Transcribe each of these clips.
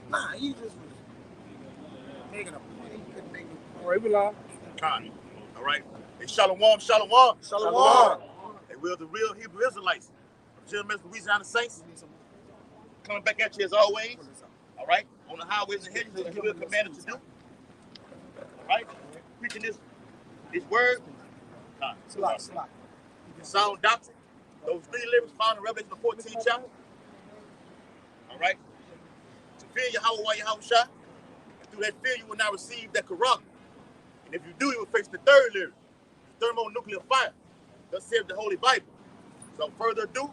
Nah, he just was making a point. He couldn't make no point. All right, we live. All right. Hey, Shalom, Shalom. Shalom. Hey, we're the real Hebrew Israelites. GMS, Louisiana Saints. Coming back at you as always. All right. On the highways and hedges, as we're commanded to do. All right. Preaching this word. Sound doctrine. Those three lyrics found in Revelation 14 chapter. All right. To fear Yahweh while Yahweh shot. And through that fear, you will not receive that Quran. And if you do, you will face the third lyric, the thermonuclear fire. Thus saith the Holy Bible. So further ado,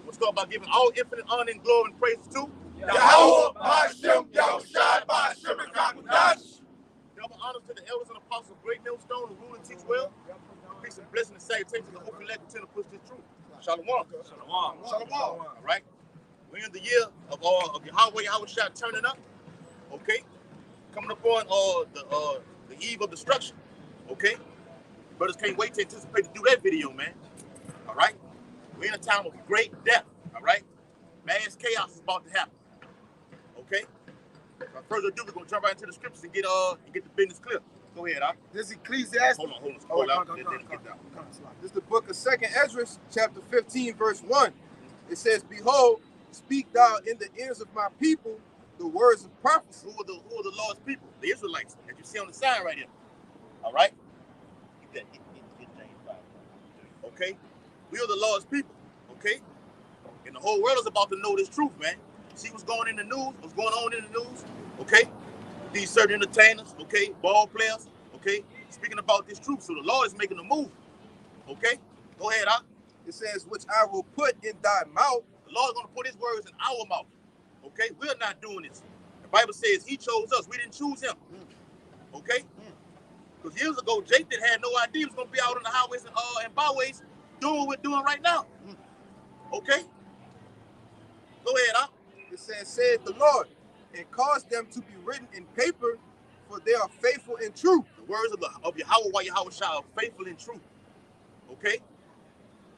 we'll start by giving all infinite honor and glory and praise to Yahweh, Ba'ashem, Yahushai, Ba'ashem, and Kakudash. double honors to the elders and apostles of Great Millstone who rule and teach well. Peace and blessing and salutation to the hope elect continue to push this truth. Shalom. Shalom. Shalom. All right. We're in the year of Yahweh Shah turning up. Okay. Coming up on the eve of destruction. Okay. Brothers can't wait to anticipate to do that video, man. All right. We're in a time of great death. All right. Mass chaos is about to happen. Okay. Without further ado, we're gonna jump right into the scriptures and get the business clear. Go ahead, Doc. This Ecclesiastes. Hold on. This is the book of 2nd Ezra, chapter 15, verse 1. It says, "Behold, speak thou in the ears of my people the words of prophecy." Who are the Lord's people? The Israelites, as you see on the sign right here. All right. Okay. We are the Lord's people. Okay. And the whole world is about to know this truth, man. See what's going in the news, what's going on in the news, okay? These certain entertainers, okay, ball players, okay, speaking about this truth. So the Lord is making a move, okay? Go ahead, Doc. It says, "Which I will put in thy mouth." The Lord is going to put his words in our mouth, okay? We're not doing this. The Bible says he chose us. We didn't choose him, okay? Because years ago, Jake had no idea he was going to be out on the highways and byways doing what we're doing right now, okay? Go ahead, Doc. It says, "Said the Lord, and cause them to be written in paper, for they are faithful and true." The words of Yahweh Shah are faithful and true. Okay?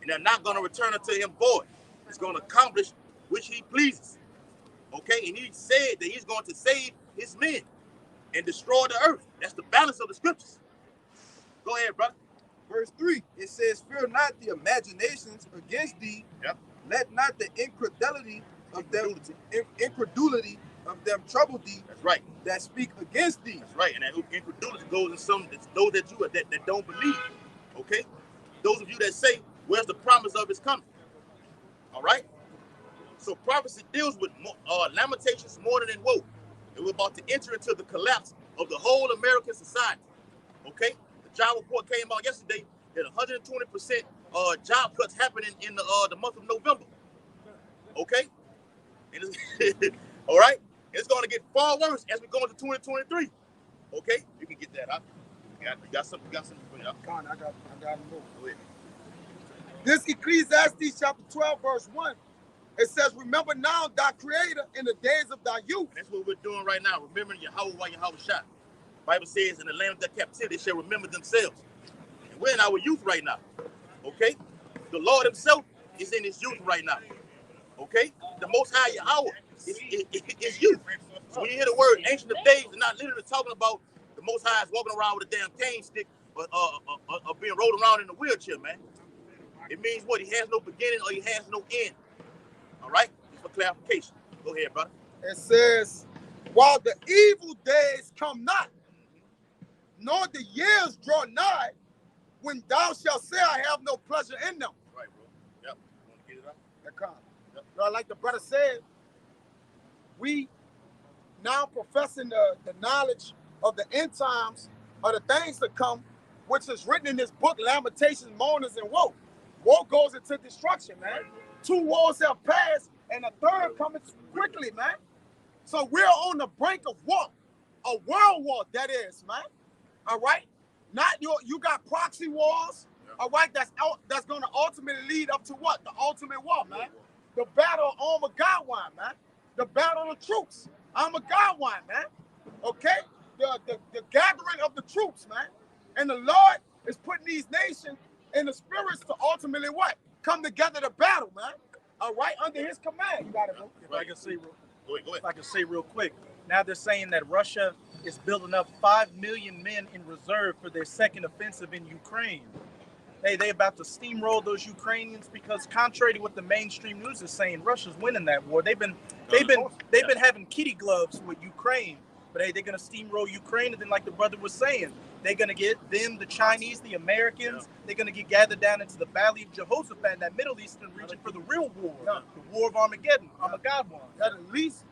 And they're not going to return unto him void. He's going to accomplish which he pleases. Okay? And he said that he's going to save his men and destroy the earth. That's the balance of the scriptures. Go ahead, brother. Verse 3, it says, "Fear not the imaginations against thee. Yep. Let not the incredulity of them trouble thee. That's right. That speak against thee." That's right. And that incredulity goes in some those that don't believe. Okay? Those of you that say, "Where's the promise of his coming?" All right? So prophecy deals with lamentations, mourning, and woe. And we're about to enter into the collapse of the whole American society. Okay? The job report came out yesterday that 120% job cuts happening in the month of November. Okay? All right? It's going to get far worse as we go into 2023. Okay? You can get that up. You got something to bring up. I got more. Go ahead. This Ecclesiastes chapter 12, verse 1. It says, "Remember now thy creator in the days of thy youth." That's what we're doing right now. Remembering Yahweh while Yahweh shot. Bible says in the land of their captivity, they shall remember themselves. And we're in our youth right now. Okay? The Lord himself is in his youth right now. Okay? The Most High Yahweh is youth. So when you hear the word ancient of days, they're not literally talking about the Most High is walking around with a damn cane stick or being rolled around in a wheelchair, man. It means what? He has no beginning or he has no end. All right? Just for clarification. Go ahead, brother. It says, "While the evil days come not, nor the years draw nigh, when thou shalt say, I have no pleasure in them." Right, bro. Yep. You want to get it up? That comes. Yep. Like the brother said, we now professing the knowledge of the end times, of the things to come, which is written in this book, Lamentations, Moanings, and Woe. Woe goes into destruction, man. 2 wars have passed, and a third coming quickly, man. So we're on the brink of war, a world war, that is, man. All right? Not you got proxy wars, all right, that's going to ultimately lead up to what? The ultimate war, man. The battle of Armageddon, man. The battle of the troops, Armageddon, man. Okay? The gathering of the troops, man. And the Lord is putting these nations in the spirits to ultimately what? Come together to battle, man. All right? Under his command. You got it, bro. Right. I can see, bro. Go ahead. If I can say real quick, now they're saying that Russia is building up 5 million men in reserve for their second offensive in Ukraine. Hey, they about to steamroll those Ukrainians because, contrary to what the mainstream news is saying, Russia's winning that war. They've been having kitty gloves with Ukraine, but hey, they're gonna steamroll Ukraine, and then, like the brother was saying, they're gonna get them, the Chinese, the Americans. They're gonna get gathered down into the Valley of Jehoshaphat, in that Middle Eastern region, for the real war, the War of Armageddon. Armageddon. That the least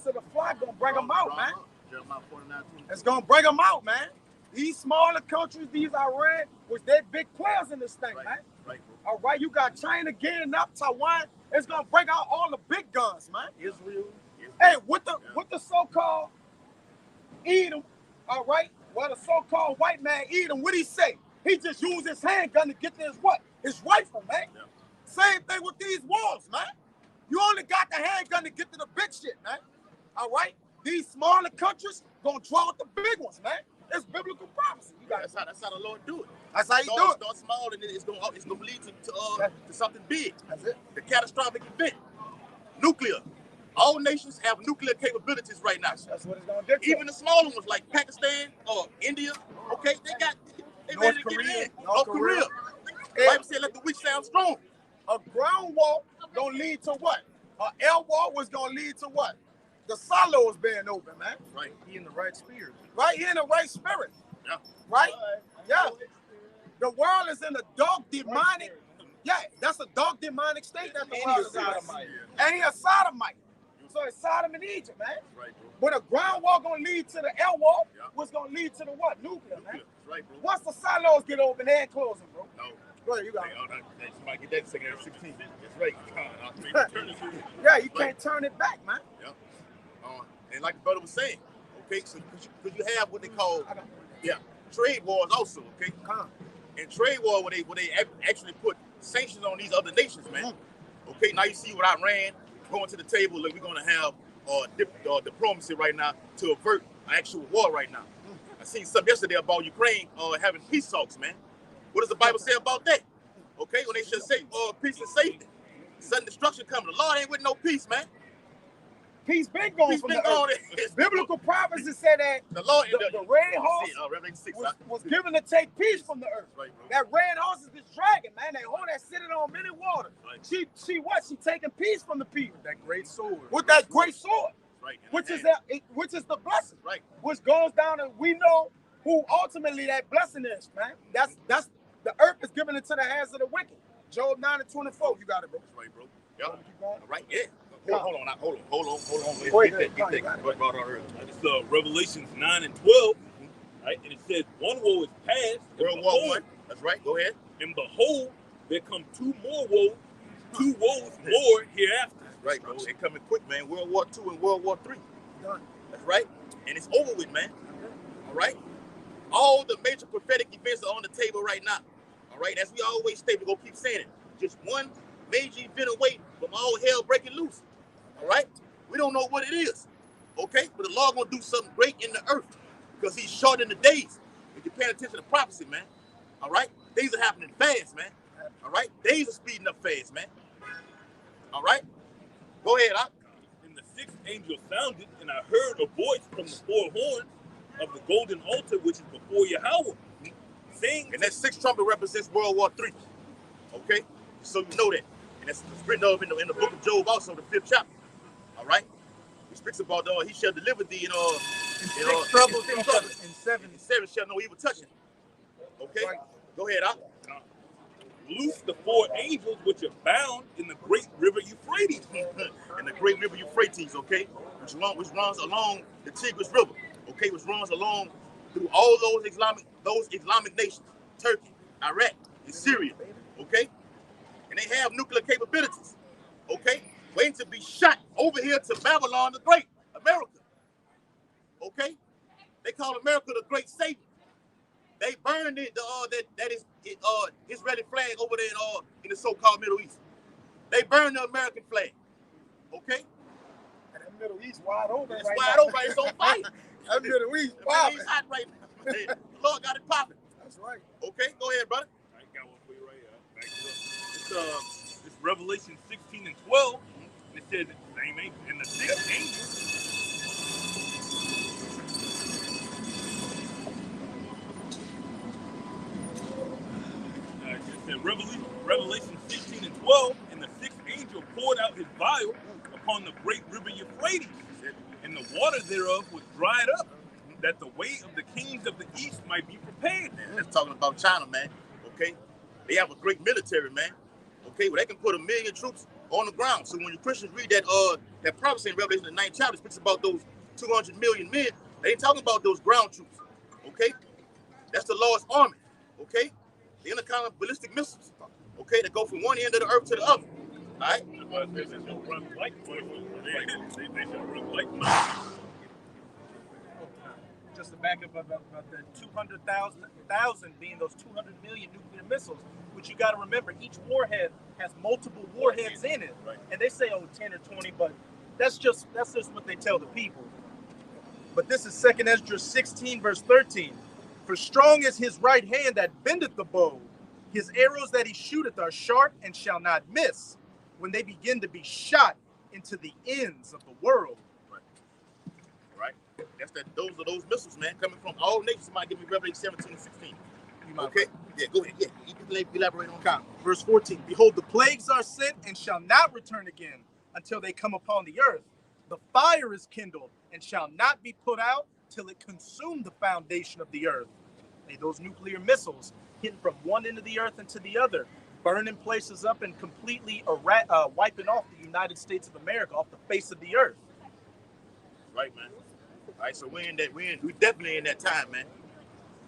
of the flock gonna bring them out, man. Jeremiah 49:22. It's gonna bring them out, man. These smaller countries, these Iran, was they big players in this thing, man. Right, bro. All right, you got China getting up, Taiwan. It's gonna bring out all the big guns, man. Israel. Hey, with the so-called Edom, all right. Well, the so-called white man Edom, what he say? He just used his handgun to get to his rifle, man. Yeah. Same thing with these wars, man. You only got the handgun to get to the big shit, man. All right. These smaller countries gonna draw out the big ones, man. It's biblical prophecy. That's how the Lord do it. That's how he do it. Start small, and then it's gonna lead to something big. That's it. The catastrophic event. Nuclear. All nations have nuclear capabilities right now. That's what it's gonna do. Even the smaller ones like Pakistan or India, okay, they ready to get in. North Korea. The Bible said, "Let the weak sound strong." A ground war gonna lead to what? An air war was gonna lead to what? The silos being open, man. Right. He in the right spirit. Right here in the right spirit. Yeah. Right? Yeah. The world is in a dark demonic. Yeah, that's a dark demonic state that the world is in. And he a sodomite. So it's Sodom and Egypt, man. Right, bro. But a ground war gonna lead to the air war, what's gonna lead to the what? Nuclear, man. Right, bro. Once the silos get open, they ain't closing, bro. No. Go ahead, you got it. Somebody get that second at 16. That's right. Yeah, you can't turn it back, man. Yeah. And like the brother was saying, okay, so because you have what they call trade wars also, okay? And trade war where they actually put sanctions on these other nations, man. Okay, now you see what Iran going to the table, and we're gonna have diplomacy right now to avert an actual war right now. I seen something yesterday about Ukraine having peace talks, man. What does the Bible say about that? Okay, when they should say peace and safety. Sudden destruction coming. The Lord ain't with no peace, man. Peace been going from the earth. Biblical prophecy said that the Lord, the red horse was given to take peace from the earth. Right, bro. That red horse is this dragon, man. That horse that's sitting on many waters. Right. She taking peace from the people. That great sword. With that great sword. Right. Which is the blessing. Right. Which goes down, and we know who ultimately that blessing is, man. That's the earth is given into the hands of the wicked. Job 9:24. You got it, bro. That's right, bro. Yep. All right, yeah. Hold on. It's Revelations 9:12, right? And it says, "One woe is past, World War I." That's right. Go ahead. And behold, there come two woes more hereafter. Right, bro. They coming quick, man. World War II and World War III. That's right. And it's over with, man. All right. All the major prophetic events are on the table right now. All right. As we always state, we're gonna keep saying it. Just one major event away from all hell breaking loose. All right? We don't know what it is. Okay? But the Lord gonna do something great in the earth because he's shortening the days. If you're paying attention to prophecy, man. All right? Things are happening fast, man. All right? Days are speeding up fast, man. All right? Go ahead, And the sixth angel sounded, and I heard a voice from the four horns of the golden altar, which is before Yahweh, saying, and that sixth trumpet represents World War III. Okay? So you know that. And that's written of in the book of Job also, the 5th chapter. All right? He speaks about he shall deliver thee in trouble and seven shall no evil touch him. Okay? Right. Go ahead, loose the four angels which are bound in the great river Euphrates. In the great river Euphrates, okay? Which runs along the Tigris River. Okay, which runs along through all those Islamic nations. Turkey, Iraq, and Syria. Okay? And they have nuclear capabilities, okay? Waiting to be shot over here to Babylon the Great, America, okay? They call America the Great Satan. They burned that Israeli flag over there in the so-called Middle East. They burned the American flag, okay? And the Middle East wide open. It's wide open. It's on fire. That Middle East wide. It's hot right now. The Lord got it popping. That's right. Okay, go ahead, brother. I got one for you right here. Back it up. It's Revelation 16:12. And it says, Same angel. And the sixth angel. In Revelation 16 and 12, and the sixth angel poured out his vial upon the great river Euphrates, and the water thereof was dried up, that the way of the kings of the east might be prepared. Man, that's talking about China, man. Okay, they have a great military, man. Okay, well they can put 1 million troops on the ground. So when you Christians read that prophecy in Revelation the 9th chapter, it speaks about those 200 million men. They ain't talking about those ground troops. Okay, that's the Lord's army. Okay, the intercontinental ballistic missiles. Okay, that go from one end of the earth to the other. All right. They shall run like Just to back up about the 200,000 being those 200 million nuclear missiles, which you got to remember, each warhead has multiple warheads in it, right. And they say 10 or 20, but that's just what they tell the people. But this is 2 Esdras 16 verse 13. For strong is his right hand that bendeth the bow, his arrows that he shooteth are sharp and shall not miss, when they begin to be shot into the ends of the world. Right. Those are those missiles, man, coming from all nations. Somebody give me Revelation 17 and 16. Okay? Yeah, go ahead. Yeah, you can elaborate on that. Verse 14. Behold, the plagues are sent and shall not return again until they come upon the earth. The fire is kindled and shall not be put out till it consume the foundation of the earth. Hey, those nuclear missiles hitting from one end of the earth into the other, burning places up and completely wiping off the United States of America off the face of the earth. Right, man. All right, so we definitely in that time, man.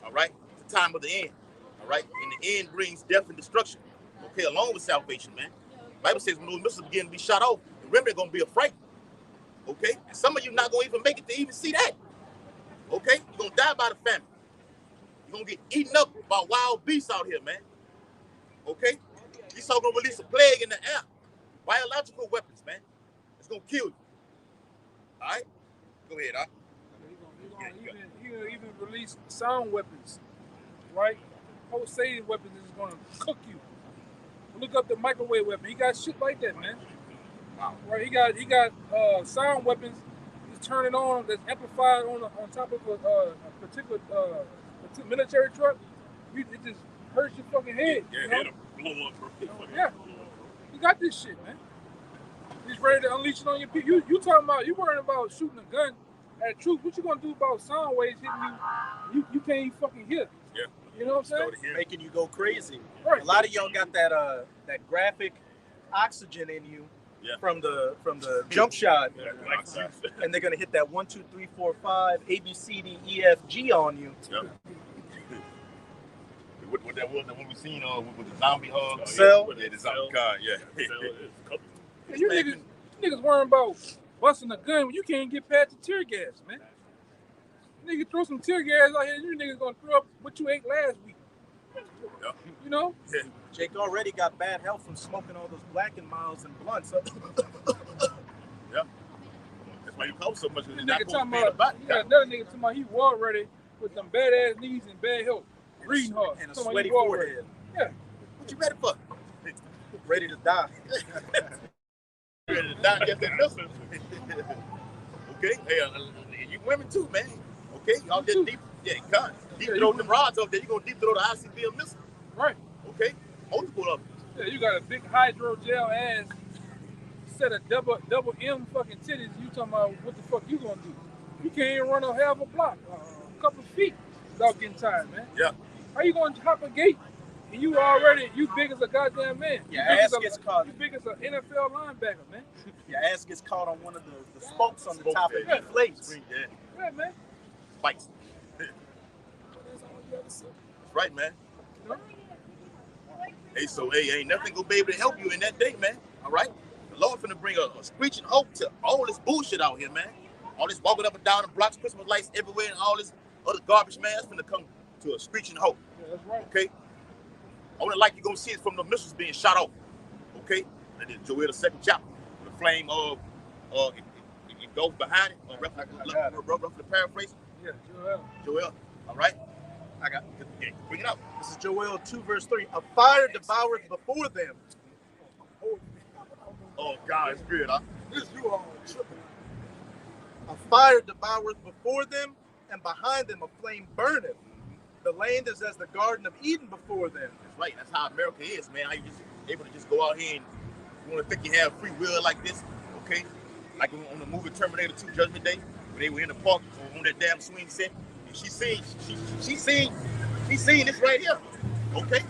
All right, it's the time of the end. All right, and the end brings death and destruction. Okay, along with salvation, man. The Bible says when those missiles begin to be shot off, the remnant gonna be afraid. Okay, and some of you not gonna even make it to even see that. Okay, you're gonna die by the famine. You're gonna get eaten up by wild beasts out here, man. Okay, Esau gonna release a plague in the air, biological weapons, man. It's gonna kill you. All right, go ahead, huh? He gonna even release sound weapons, right? Pulsating weapons is gonna cook you. Look up the microwave weapon. He got shit like that, man. Wow. Right? He got sound weapons. He's turning on that's amplified on top of a particular military truck. It just hurts your fucking head. Yeah, you know? it'll blow up, bro. Yeah, you got this shit, man. He's ready to unleash it on your people. You talking about, you worrying about shooting a gun at troops. What you gonna do about sound waves hitting you? You can't even fucking hear. Yeah. You know what I'm saying? Making you go crazy. Right. A lot of y'all got that graphic oxygen in you, yeah, from the jump shot, Yeah, and they're gonna hit that 1, 2, 3, 4, 5 A B C D E F G on you. Yep. What that was, that one we seen with the zombie hug. Cell. Yeah, the zombie car, yeah. Yeah, you niggas worrying about busting a gun when you can't get past the tear gas, man. Nigga throw some tear gas out here, you niggas gonna throw up what you ate last week. Yep. You know? Yeah. Jake already got bad health from smoking all those Black and Milds and blunts. Yep. That's why you cough so much. This nigga talking about, you got another nigga talking about he war ready with them badass knees and bad health. Reading hard. And a Talking about sweaty he war forehead. ready. Yeah. What you ready for? Ready to die. Ready to die just that missile. Okay? Hey, you women too, man. Okay? Y'all just deep throw them rods up there. You're going to deep throw the ICBM missile. Right. Okay? Multiple of them. Yeah, you got a big hydrogel ass set of double M fucking titties. You talking about what the fuck you gonna do? You can't even run a half a block, a couple feet without getting tired, man. Yeah. How you gonna hop a gate and you big as a goddamn man? Your ass gets caught. You big as an NFL linebacker, man. Your ass gets caught on one of the spokes on the top of yeah. the plates. Yeah. Yeah, man. Spikes. That's right, man. You know? Hey, so ain't nothing gonna be able to help you in that day, man. All right? The Lord finna bring a screeching halt to all this bullshit out here, man. All this walking up and down the blocks, Christmas lights everywhere, and all this other garbage, man. It's finna come to a screeching halt. Yeah, that's right. Okay? Only like you're gonna see it from the missiles being shot off. Okay? And then Joel, the 2nd chapter. The flame of it goes behind it, roughly paraphrase. Yeah, Joel. All right? I got it. Bring it up. This is Joel 2 verse 3. A fire devoureth before them. Oh God, it's good, huh? This you all tripping. A fire devours before them, and behind them a flame burneth. The land is as the Garden of Eden before them. That's right. That's how America is, man. How you just able to just go out here and you want to think you have free will like this, okay? Like on the movie Terminator 2 Judgment Day, when they were in the park on that damn swing set, and she seen this right here, okay?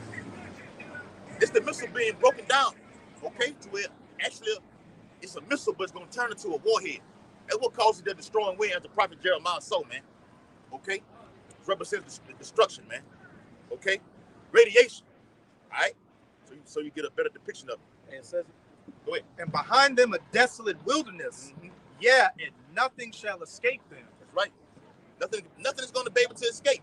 It's the missile being broken down, okay? To where actually it's a missile, but it's gonna turn into a warhead. That's what causes the destroying wind, as the prophet Jeremiah saw, man. Okay? It represents the destruction, man. Okay? Radiation. All right? So you get a better depiction of it. And it says, Go ahead. and behind them a desolate wilderness. Mm-hmm. Yeah, and nothing shall escape them. That's right. Nothing is going to be able to escape.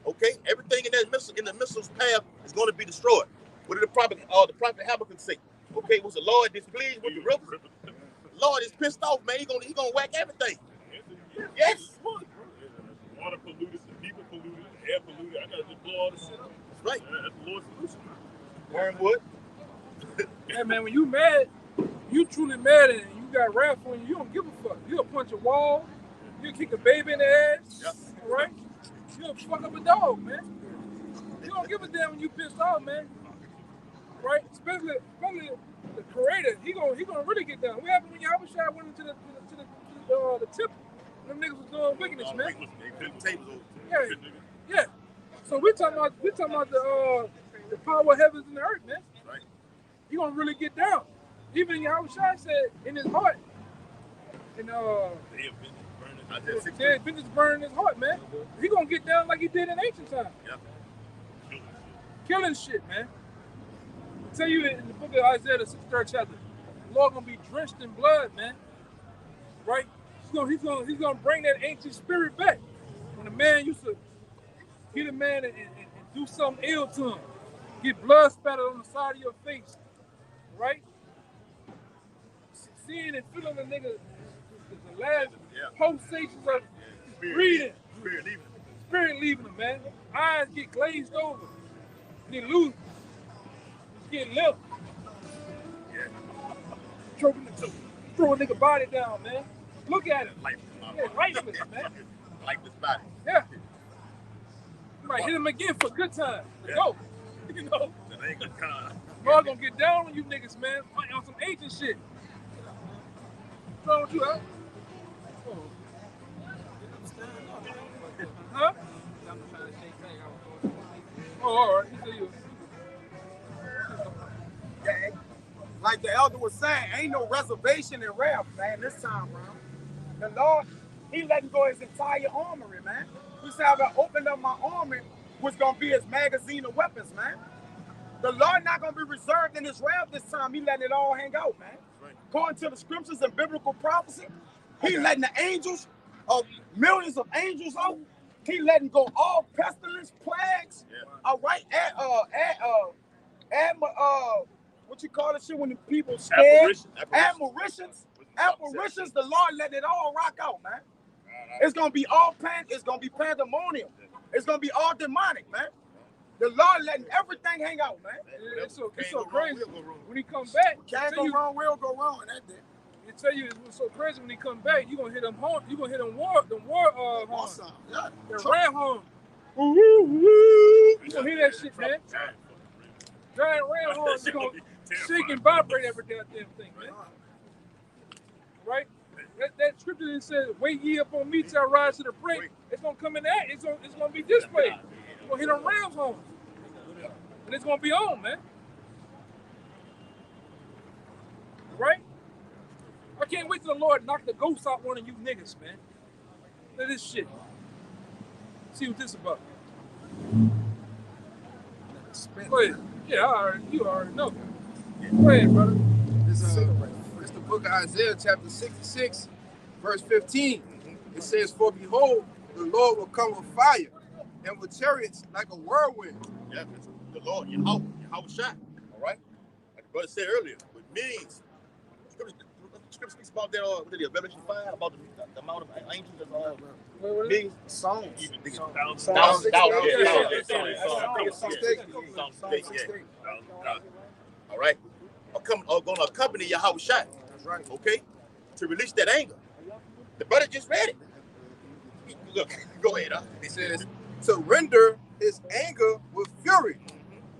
Okay? Everything in that missile, in the missile's path is going to be destroyed. What did the prophet Habakkuk say? Okay, was the Lord displeased with the rivers? The Lord is pissed off, man. He gonna whack everything. Yes. Water polluted, the people polluted, the air polluted. I gotta just blow all this shit up. That's right. Yeah, that's the Lord's solution. Wormwood. Hey man, when you mad, you truly mad and you got wrath on you, you don't give a fuck. You'll punch a wall, you'll kick a baby in the ass, Yep. all right? You'll fuck up a dog, man. You don't give a damn when you pissed off, man. Right? Especially the creator, he gonna really get down. What happened when Yahushua went into the temple? Them niggas was doing wickedness, man. They flipped tables over. Yeah, yeah. So we talking about the power of heavens and the earth, man. Right. He gonna really get down. Even Yahushua said in his heart, and They have been burning. I did 6 said vengeance burning his heart, man. He gonna get down like he did in ancient times. Yeah. Killing shit, man. I tell you in the book of Isaiah, the 63rd chapter, the Lord gonna be drenched in blood, man. Right? He's gonna bring that ancient spirit back. When a man used to hit a man and do something ill to him, get blood spattered on the side of your face, right? Seeing and feeling the nigga, the last pulsations of breathing, spirit leaving him, man. Eyes get glazed over, they lose. Get limp. Throw a nigga body down, man. Look at him. Lifeless, man. Lifeless body. Yeah. You might hit him again for good time. Go. You know. That ain't good time. Lord gonna get down on you niggas, man. On some ancient shit. What's wrong with you, huh? Huh? Oh, all right. He said you. Yeah, like the elder was saying, ain't no reservation in wrath, man, this time around. The Lord, he letting go his entire armory, man. He said, I opened up my armory, which gonna be his magazine of weapons, man. The Lord not gonna be reserved in his wrath this time. He letting it all hang out, man. Right. According to the scriptures and biblical prophecy, he letting the angels, millions of angels out. He letting go all pestilence, plagues. Yeah. All right, what you call it shit when the people scared? Apparitions. The Lord let it all rock out, man. It's gonna be all it's gonna be pandemonium. It's gonna be all demonic, man. The Lord letting everything hang out, man. It's so crazy. When he comes back, Can't go wrong, will go wrong, and that did. I tell you, it's so crazy when he come back. You gonna hit them horn. You gonna hit them war horn. Awesome. Yeah. The ram horn. You gonna hear that shit, man? Giant ram horn. You gonna shake and vibrate every goddamn thing, man. Right? That scripture that says, "Wait ye upon me till I rise to the brink." It's gonna come in that. It's gonna be displayed. It's gonna hit them rams horn, and it's gonna be on, man. Right? I can't wait till the Lord knock the ghost out one of you niggas, man. Look at this shit. See what this about. Go ahead. Yeah, you already know. Go ahead, brother. It's the book of Isaiah, chapter 66, verse 15. It says, "For behold, the Lord will come with fire, and with chariots like a whirlwind." Yeah, it's the Lord, Yahweh shot. All right? Like the brother said earlier, with millions. Scripture speaks about that, what did it, Revelation 5, about the amount of angels that's millions. Songs. Thousands. All right? Are going to accompany Yahweh shot. That's right. Okay? to release that anger. The brother just read it. Look, go ahead. It says, to render his anger with fury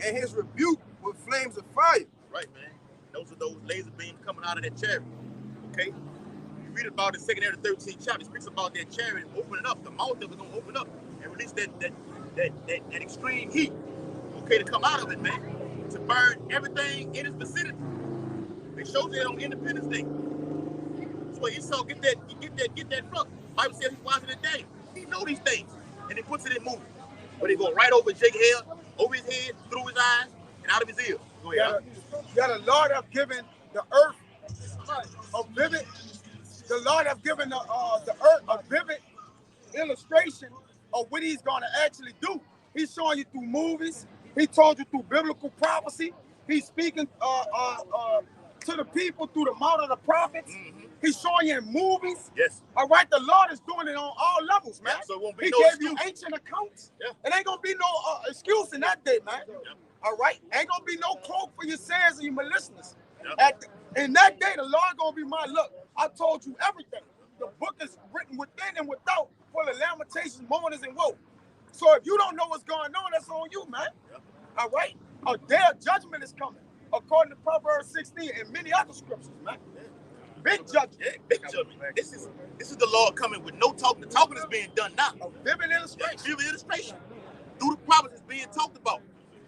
and his rebuke with flames of fire. Right, man. Those are those laser beams coming out of that chariot. Okay? You read about it in 2nd and 13th chapter. It speaks about that chariot opening up. The mouth of it going to open up and release that extreme heat. Okay, to come out of it, man. To burn everything in its vicinity. They showed that on Independence Day. That's why Esau get that fruit. Bible says he's watching the day. He know these things. And he puts it in movement. But they go right over Jake's head, over his head, through his eyes, and out of his ear. Go ahead. Yeah, the Lord have given the earth a vivid. The Lord have given the earth a vivid illustration of what He's going to actually do. He's showing you through movies. He told you through biblical prophecy. He's speaking to the people through the mouth of the prophets. Mm-hmm. He's showing you in movies. Yes. All right, the Lord is doing it on all levels, man. Yeah, so it won't be He no gave excuse. you ancient accounts. Yeah. It ain't gonna be no excuse in that day, man. Yeah. All right, ain't gonna be no cloak for your sins and your maliciousness. Yeah. In that day, the Lord gonna be my look. I told you everything. The book is written within and without, full of lamentations, mournings, and woe. So if you don't know what's going on, that's on you, man. Yeah. All right, a day of judgment is coming, according to Proverbs 16 and many other scriptures, man. Yeah. Big judgment. Yeah, big judgment. This is the Lord coming with no talking. The talking is being done now. A vivid illustration. Yeah, vivid illustration. Through the prophets is being talked about.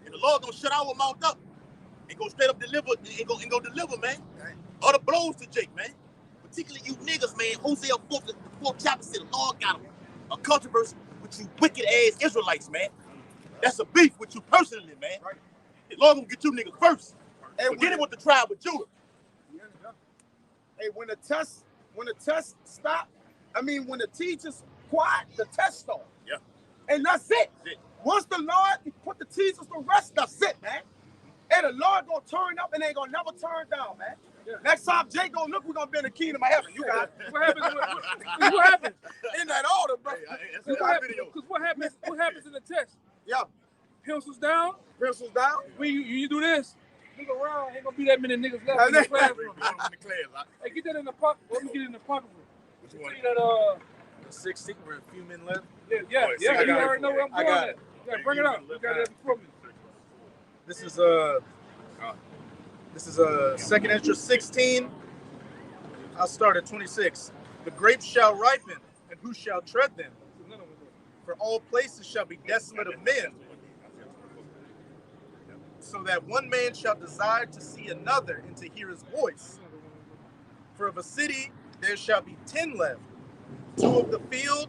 And the Lord gonna shut our mouth up and go straight up deliver and go deliver, man. All the blows to Jake, man. Particularly you niggas, man. Hosea 4th chapter said the Lord got a controversy with you wicked ass Israelites, man. That's a beef with you personally, man. Right. The Lord gonna get you niggas first. And forget it with the tribe of Judah. Hey, when the test stop, when the teachers quiet, the test start. Yeah. And that's it. Once the Lord put the teachers to rest, that's it, man. And the Lord gonna turn up and ain't gonna never turn down, man. Yeah. Next time Jake gonna look, we're gonna be in the kingdom of heaven. You got it. What happens? In that order, bro. What happens in the test? Yeah. Pencils down. Pencils down. When you do this, look around, ain't gonna be that many niggas left in the classroom. Hey, get that in the pocket. Let me get it in the pocket. Which one? See that, the 16, we're a few men left. Yeah, you already know where I'm going at. Yeah, bring it out. You got it before me. This is 2nd Ezra 16. I'll start at 26. The grapes shall ripen, and who shall tread them? For all places shall be desolate of men, so that one man shall desire to see another and to hear his voice. For of a city there shall be 10 left, 2 of the field,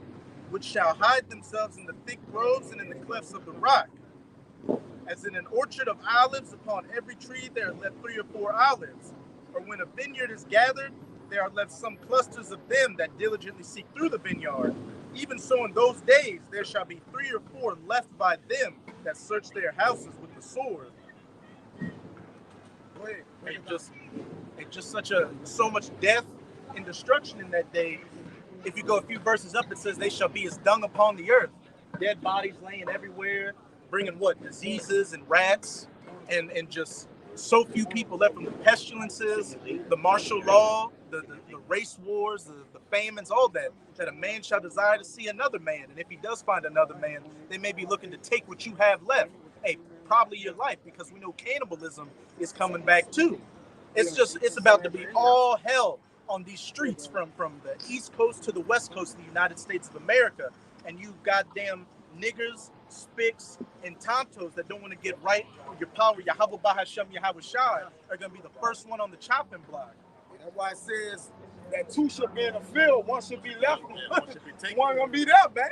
which shall hide themselves in the thick groves and in the clefts of the rock. As in an orchard of olives, upon every tree there are left 3 or 4 olives. For when a vineyard is gathered, there are left some clusters of them that diligently seek through the vineyard. Even so in those days there shall be 3 or 4 left by them that search their houses with the sword. Just so much death and destruction in that day. If you go a few verses up, it says they shall be as dung upon the earth. Dead bodies laying everywhere, bringing diseases and rats, and just so few people left from the pestilences, the martial law, the race wars, the famines, all that a man shall desire to see another man. And if he does find another man, they may be looking to take what you have left. Hey, probably your life, because we know cannibalism is coming back too. It's about to be all hell on these streets from the East Coast to the West Coast of the United States of America. And you goddamn niggers, spicks, and tomtos that don't want to get right with your power, Yahweh Bahasham Yahweh Shai, are going to be the first one on the chopping block. That's why it says that 2 should be in the field, 1 should be left, Yeah, 1 gonna be there, man.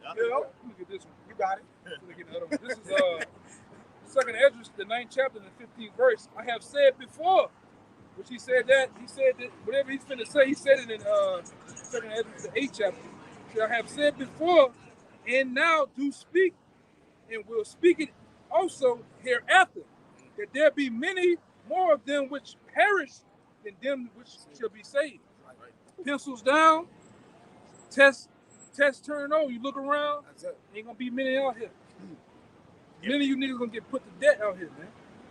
Yeah. You know? Look at this one. You got it. Look at the other one. This is 2nd Ezra, the 9th chapter, the 15th verse. I have said before, which he said that whatever he's finna say, he said it in 2nd Ezra, the 8th chapter. So I have said before, and now do speak, and will speak it also hereafter, that there be many more of them which perish than them which shall be saved. Pencils down, test turn over. You look around, ain't gonna be many out here. Many of you niggas gonna get put to death out here, man.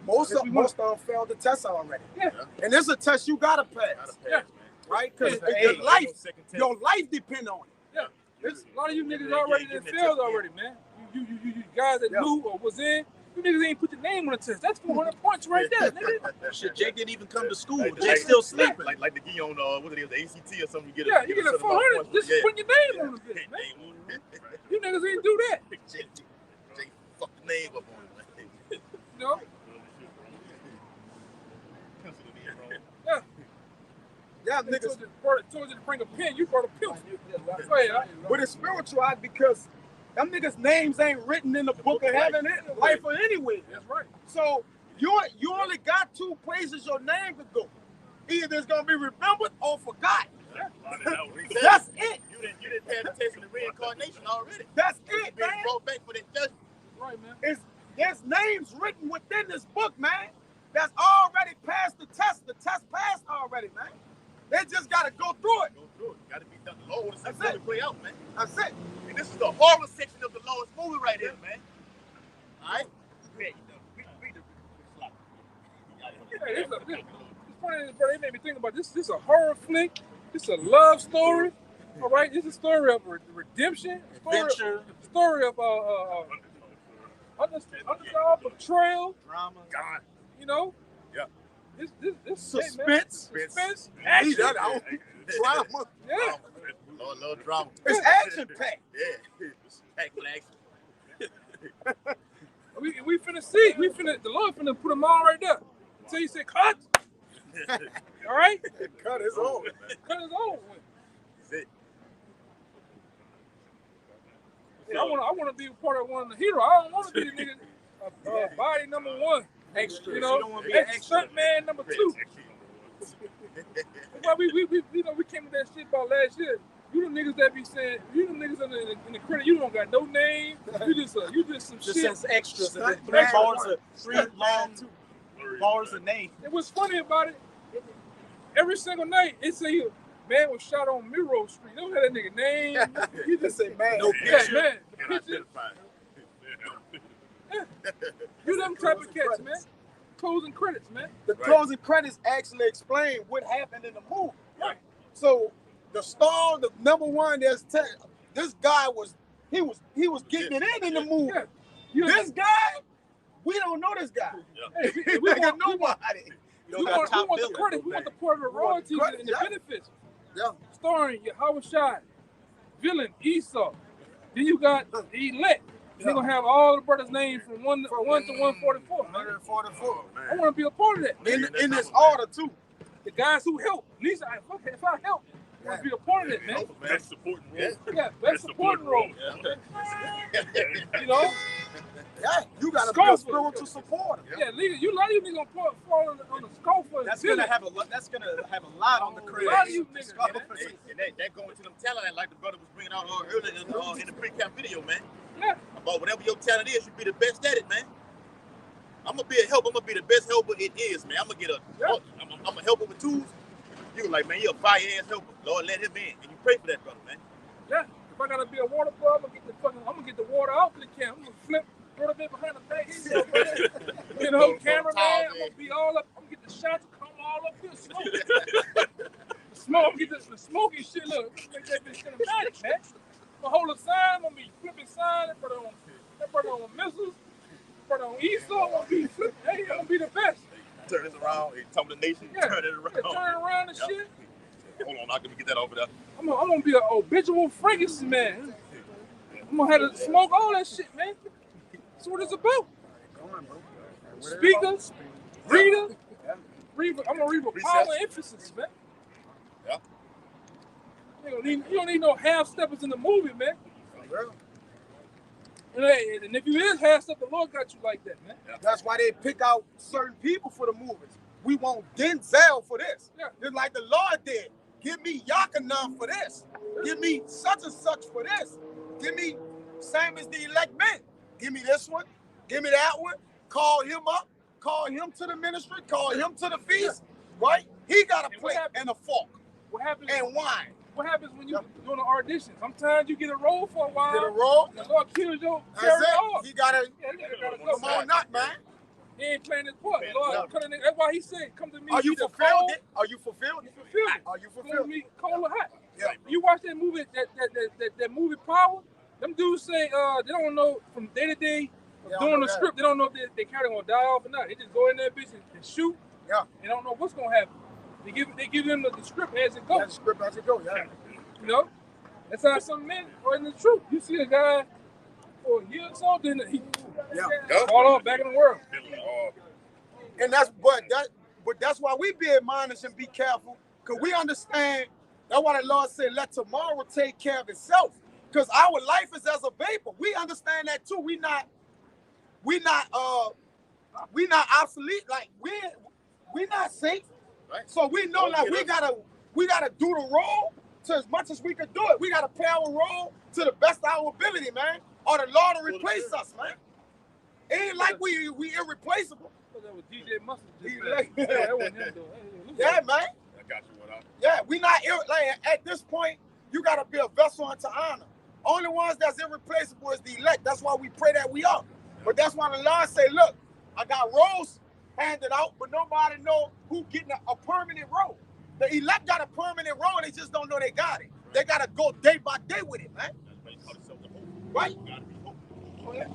Most of them failed the test already. Yeah. And there's a test you gotta pass. Yeah. right? Because Hey, your life depend on it. Yeah, there's a lot of you niggas already that failed already, man. You guys that knew or was in, you niggas ain't put your name on the test. That's 400 points right there, nigga. Shit, Jake didn't even come to school. Like- Jake's still sleeping. Like the key on what it is, the ACT or something. You get Yeah, you get a 400 just putting your name on the bitch, man. You niggas ain't do that. Jake fuck the name up on it. You know? Yeah. Yeah, They niggas. told you to bring a pen, you brought a pencil. Go ahead, But it's spiritualized because them niggas' names ain't written in the book of heaven, life or anywhere. That's right. So you only got two places your name could go. Either it's gonna be remembered or forgotten. That's it. You didn't pay attention to reincarnation already. That's You it, been man. brought back for that judgment. Right, man. There's names written within this book, man. That's already passed the test. The test passed already, man. They just gotta go through it. Go through it. Gotta be done. The Lord wants That's to it. play out, man. That's it. And this is the horror section of the Lord's movie right here, man. All right? Hey, it's funny, bro. It made me think about this. This is a horror flick. This is a love story. All right, this is a story of redemption. Story of underdog betrayal. Drama. God. You know. Yeah. This Suspense. Hey, man. Suspense. Leave Action. that out. Drama. Yeah. Lord, love drama. It's action packed. Yeah. Packed with action. We finna see. The Lord finna put them all right there. Until he said, cut. All right? Cut his own. Cut his own. That's it. Yeah, I wanna be a part of one of the heroes. I don't wanna be the nigga body number one. Extra. You know, don't want to be an extra. stunt man number two. Well, we came with that shit about last year. You the niggas that be saying, you the niggas in the credit, you don't got no name. You just some Just shit. says extras. And then Stunt three man. bars of 3 long bars of name. And what's funny about it, every single night, it say man was shot on Miro Street. They don't have that nigga name. You just say man. No Yeah, picture. man. The And picture. identified. You them type of cats, man. Closing credits, man. The closing credits actually explain what happened in the movie. Right. So the star, the number one, this guy was getting it in the movie. Yeah. You This guy, we don't know this guy. Hey, we We want nobody. we want the credit. We want the part of the royalties credit, and the yeah. benefits. Yeah. Starring Yahweh Shai, villain Esau. Then you got the elect. They're gonna have all the brothers' names from 1 to 144. Man. 144. I want to be a part of that. In this order too. The guys who help. At least if I help, I want to be a part of that, man. Best supporting role. Yeah, best supporting role. You know. Yeah, you gotta be a Scope. spiritual supporter. Yeah, leader. You a lot of you niggas gonna fall on the scope for That's villain. gonna have a lot on the A credits. lot of you niggas. And that going to them talent like the brother was bringing out earlier in the pre-cap video, man. Yeah. About whatever your talent is, you be the best at it, man. I'm gonna be a helper. I'm gonna be the best helper it is, man. I'm a helper with tools. You like, man, you're a fire-ass helper. Lord, let him in, and you pray for that brother, man. Yeah. If I gotta be a water boy, I'm gonna get the water out of the can. I'm gonna flip, throw the bit behind the back. You know, cameraman. I'm gonna be all up. I'm gonna get the shots to come all up here. Smoke. I'm gonna get the smoky shit. Look, make that bitch cinematic, man. I'm gonna hold a sign. I'm gonna be flipping sign. That brother on missiles. That brother on Esau. I'm gonna be flipping. Hey, I'm gonna be the best. Turn this around, tell the nation, Yeah. turn it around. Yeah, turn around and Yep. shit. Hold on, I'm gonna get that over there. I'm gonna be an habitual Frankenstein man. I'm gonna have to smoke all that shit, man. That's what it's about. Speaker, reader, I'm gonna read with power and emphasis, man. Yeah. You don't need no half steppers in the movie, man. And if you is half step, the Lord got you like that, man. That's why they pick out certain people for the movies. We want Denzel for this. Yeah. Just like the Lord did. Give me Yakanan for this. Give me such and such for this. Give me same as the elect men. Give me this one. Give me that one. Call him up. Call him to the ministry. Call him to the feast. Right? He got a And what plate happened? and a fork What happens? and wine. What happens when you doing an audition? Sometimes you get a role for a while. Get a roll. The Lord kills your That's carry it. on. He gotta Yeah, you gotta go. come on, not man. He ain't playing his part. Man, Lord, no. that's why he said, "Come to me." Are you either fulfilled cold, it? Are you fulfilled You it? fulfilled it. Are you Come to fulfilled me, cold or hot. Yeah. You watch that movie, that movie Power. Them dudes say they don't know from day to day They don't doing know the that. script. They don't know if they kind of gonna die off or not. They just go in there, bitch, and shoot. Yeah. They don't know what's gonna happen. They give them the script as it goes. That's the script as it goes. Yeah. You know, that's how some men are in the truth. You see a guy for a year or so, then he fall off back in the world. And that's why we be admonished and be careful, because we understand that's why the Lord said, let tomorrow take care of itself. Because our life is as a vapor. We understand that too. We not obsolete. Like we not safe. Right. So we know like we gotta do the role to as much as we can do it. We gotta play our role to the best of our ability, man. Or the Lord will replace us, man. It ain't like we irreplaceable. That was DJ Mustard. That wasn't him though. Yeah, man. I got you. What up? Yeah, we not like at this point. You gotta be a vessel unto honor. Only ones that's irreplaceable is the elect. That's why we pray that we are. But that's why the Lord say, look, I got roles handed out, but nobody know who getting a permanent role. The elect got a permanent role. They just don't know they got it. They gotta go day by day with it, man. That's why you call yourself the hope. Right? You gotta be hope. Oh, yeah.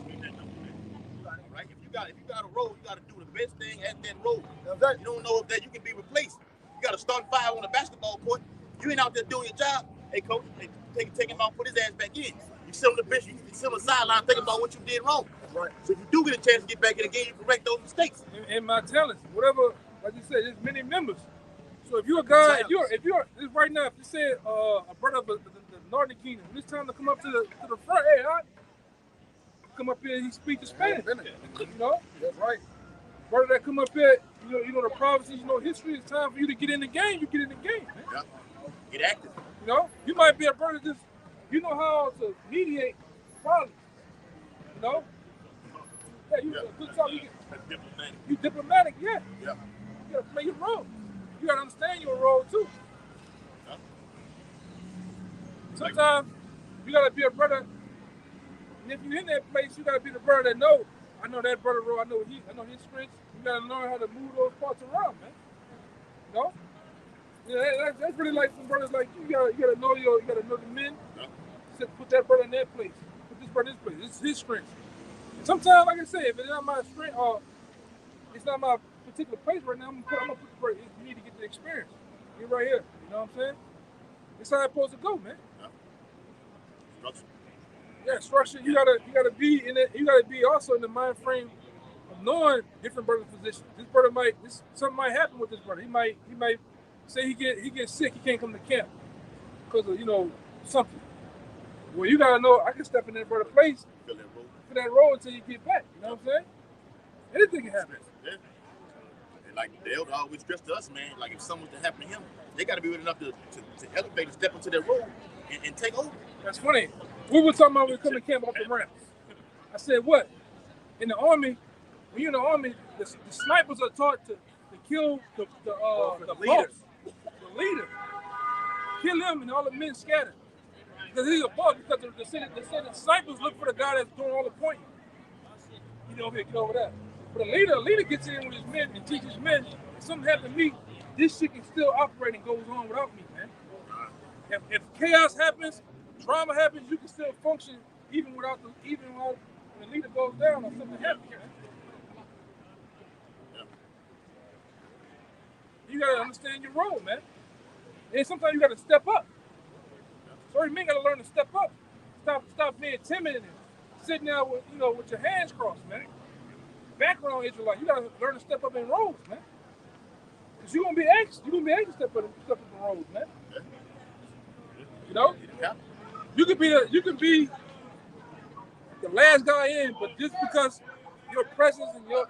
Right? If you got a role, you gotta do the best thing at that role. Exactly. You don't know if that you can be replaced. You got to start fire on the basketball court. You ain't out there doing your job. Hey, coach, take him out, put his ass back in. You sit on the bench, you sit on the sideline thinking about what you did wrong. Right. So if you do get a chance to get back in the game, you correct those mistakes. And my talents, whatever, like you said, there's many members. So if you're a guy, if you're right now, if you say a brother of the Northern Kingdom, when it's time to come up to the front, hey, come up here and he speak the Spanish. You know? That's right. Brother that come up here, you know the prophecies, you know history. It's time for you to get in the game. You get in the game, man. Yeah. Get active. You know, you might be a brother just you know how to mediate violence. You know, you good talk. You diplomatic, yeah. Yeah. You gotta play your role. You gotta understand your role too. Yeah. Sometimes you gotta be a brother, and if you're in that place, you gotta be the brother that know. I know that brother role. I know his strengths. You gotta learn how to move those parts around, man. You know? Yeah, that's really like some brothers like you. You gotta know the men. Yeah. Put that brother in that place. Put this brother in this place. This is his strength. And sometimes, like I say, if it's not my strength or it's not my particular place right now, I'm gonna put the brother. You need to get the experience. Get right here. You know what I'm saying? It's how it's supposed to go, man. Yeah. Structure. Yeah, structure. You gotta be in it. You gotta be also in the mind frame of knowing different brothers' positions. Something might happen with this brother. He might say he gets sick. He can't come to camp because of something. Well, you gotta know I can step in that brother's place, Fill that role until you get back. You know what I'm saying? Anything can happen. Yeah. And like the elder always stressed to us, man, like if something was to happen to him, they gotta be good enough to elevate and step into their role and take over. That's funny. We were talking about when we come to camp off the ramps. I said, what? In the army, when you're in the army, the snipers are taught to kill the leader. The leader. Kill him and all the men scattered. Because he's a boss, because the snipers look for the guy that's doing all the pointing. Okay, get over that. But a leader gets in with his men and teaches men, if something happened to me, this shit can still operate and goes on without me, man. If chaos happens, drama happens, you can still function even when the leader goes down or something happens. Yeah. You gotta understand your role, man. And sometimes you gotta step up. Certain men gotta learn to step up. Stop being timid and sitting there with your hands crossed, man. Background Israelite, you gotta learn to step up in roles, man. Cause you're gonna be anxious. You're gonna be anxious to step up in roles, man. Yeah. You know? Yeah. You can be the last guy in, but just because your presence and you're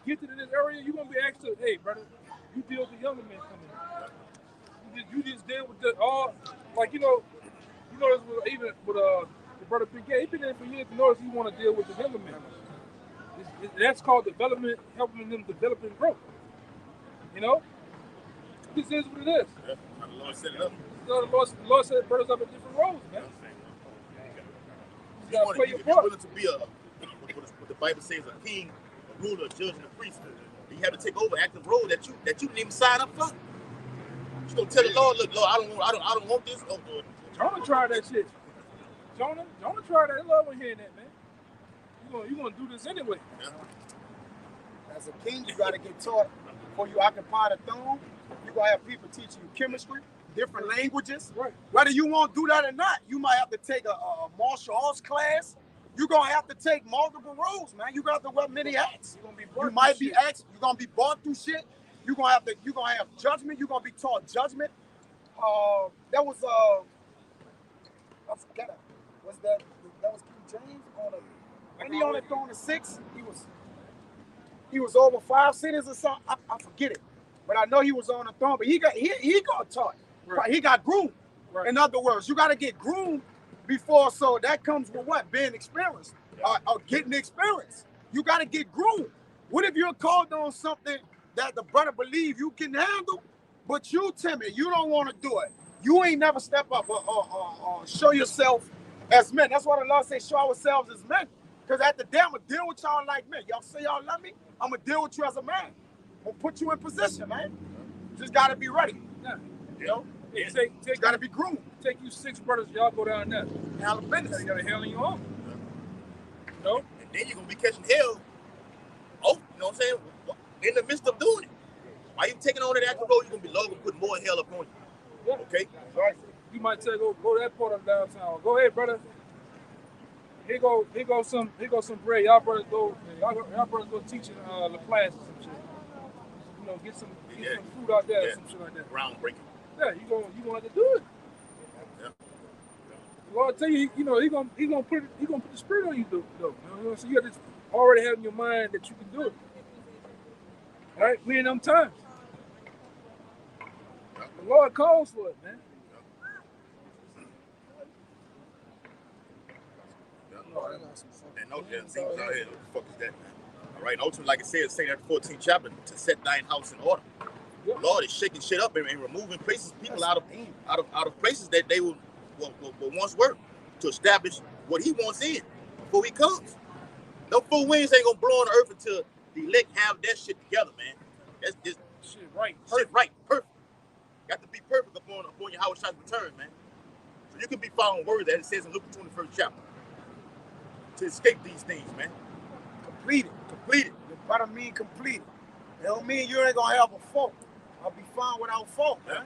gifted in this area, you're gonna be asked to, hey brother, you deal with the younger men coming in. You just deal with even with the brother Big Gay, he been in for years. You notice he want to deal with the younger men. That's called development, helping them develop and grow. You know, this is what it is. Yeah. How the Lord set it up. The Lord said brothers up in different roles, man. If you're willing to be what the Bible says a king, ruler, a judge, and a priest. You have to take over active role that you didn't even sign up for. You gonna tell the Lord, look, Lord, I don't want this. Oh, Jonah tried that shit. Jonah tried that. I love hearing that, man. You gonna do this anyway. Yeah. As a king, you gotta get taught before you occupy the throne. You gonna have people teaching you chemistry, different languages. Right. Whether you want to do that or not, you might have to take a martial arts class. You're gonna have to take multiple roles, man. You got to wear many hats. You might be asked. You're gonna be brought through shit. You're gonna have judgment. You're gonna be taught judgment. That was I forget it. Was that was King James when he on the throne of 6? He was over 5 cities or something. I forget it, but I know he was on the throne. But he got taught. Right. He got groomed. Right. In other words, you got to get groomed before. So that comes with what? Being experienced, or getting experience. You got to get groomed. What if you're called on something that the brother believe you can handle, but you timid, you don't want to do it. You ain't never step up or show yourself as men. That's why the Lord says show ourselves as men. Because at the day, I'm going to deal with y'all like men. Y'all say y'all love me, I'm going to deal with you as a man. I'm going to put you in position, man. You just got to be ready. Yeah. You know? Yeah. You got to be groomed. Take you 6 brothers, y'all go down there. Handle business. You got to handle your own. You know? And then you're going to be catching hell. Oh, you know what I'm saying? In the midst of doing it. While you taking on that active role, you're going to be low and put more hell upon you. Yeah. Okay? Right. You might say, go to that part of downtown. Go ahead, brother. Here go some bread. Y'all brothers go teach in the class or some shit. You know, get some food out there or some shit like that. Groundbreaking. Yeah, you gonna have to do it. Yeah. The Lord tell you, you know, he gonna put the spirit on you though. You know, so you got to already have in your mind that you can do it. All right, we in them times. The Lord calls for it, man. And no things out here. What the fuck is that, man? All right, and ultimately, like it says, say that 14th chapter, to set thine house in order. The Lord is shaking shit up and removing people out of places that they will once work to establish what he wants in before he comes. No fool winds ain't gonna blow on the earth until the elect have that shit together, man. That's just shit right. Shit right, perfect. Got to be perfect upon your Howard Shot's return, man. So you can be found worthy, as it says in Luke 21st chapter, to escape these things, man. Completed. The brother mean completed. It don't mean you ain't gonna have a fault. I'll be fine without fault, man.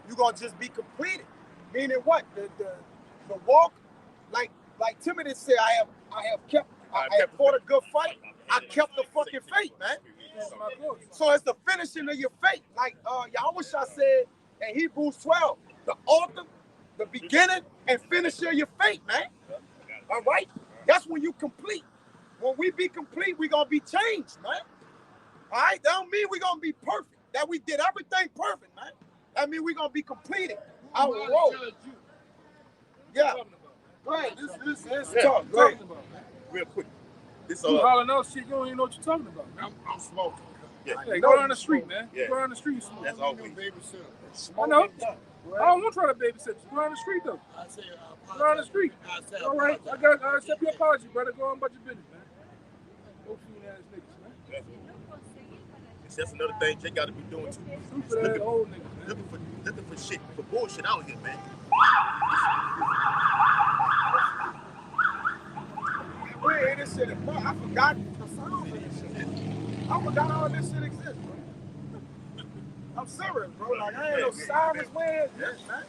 You gonna just be completed. Meaning what? The walk, like Timothy said, I have fought a good fight. I kept the fucking faith, man. So it's the finishing of your faith. Like Yahweh said in Hebrews 12, the author, the beginning, and finisher of your faith, man. All right? That's when you complete. When we be complete, we gonna be changed, man. All right? That don't mean we gonna be perfect. That we did everything perfect, man. That mean we gonna be completed. Our role. Yeah. Go ahead. This talk. Go ahead. Real quick. This you hollering out shit, you don't even know what you're talking about. I'm smoking. Yeah. Hey, go down the street, man. Yeah. Go down the street and smoke. That's all we I know. I don't want to try to babysit you. Go down the street, though. Go down the street. All right. I accept your apology, brother. Go on about your business, man. Go feed ass niggas, man. That's another thing Jay got to be doing, too. Stupid ass old niggas, man. Looking for shit, for bullshit out here, man. Where this shit is, I forgot the sound of this shit. I forgot all this shit exists, bro. I'm serious, bro. Like, I ain't no sirens. Where is this, man?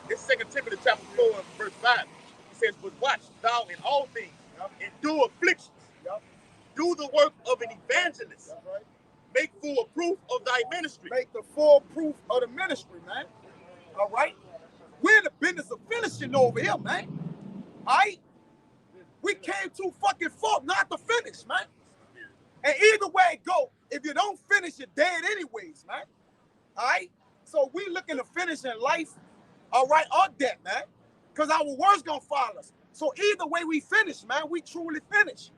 It's 2 Timothy chapter 4 and verse 5. It says, but watch thou in all things, endure afflictions, do the work of an evangelist, make full proof of thy ministry. Make the full proof of the ministry, man. All right? We're in the business of finishing over here, man. All right? We came too fucking far not to finish, man. And either way it go, if you don't finish, you're dead anyways, man. All right? So we looking to finish in life, all right, or death, man. Because our words gonna follow us. So either way we finish, man, we truly finish.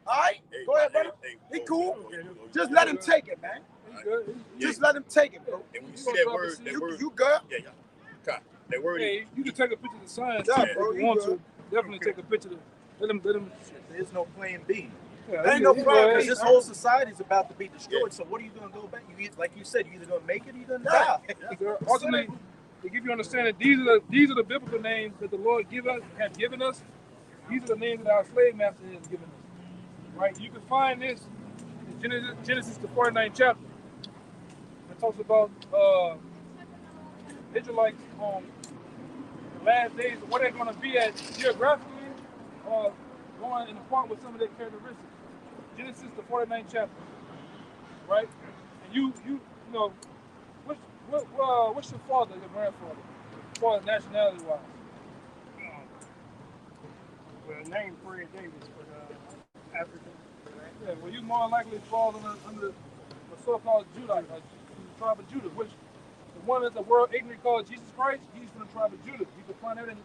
All right? Go ahead, brother. He cool. Just let him take it, man. Just let him take it, bro. And when you see that word, you good? Yeah. That word. Hey, you can take a picture of the signs yeah, too, bro, if you want to. Definitely take a picture of let him. There's no plan B. Yeah, Ain't no you problem. Because this whole society is about to be destroyed. So what are you going to go back? Like you said, you're either going to make it or you're going to die. Ultimately, to give you understanding, these are the biblical names that the Lord have given us. These are the names that our slave master has given us. Right? You can find this in Genesis the 49th chapter. It talks about Israelites on the last days, what they're going to be at geographically, or going in apart with some of their characteristics. Genesis the 49th chapter, right? And you know, what's your father, your grandfather, as far as nationality wise? Well, name Fred Davis, but African. Yeah, well, you more likely fall under the so-called Judite, the tribe of Judah, which the one that the world ignorantly calls Jesus Christ, he's from the tribe of Judah. You can find that in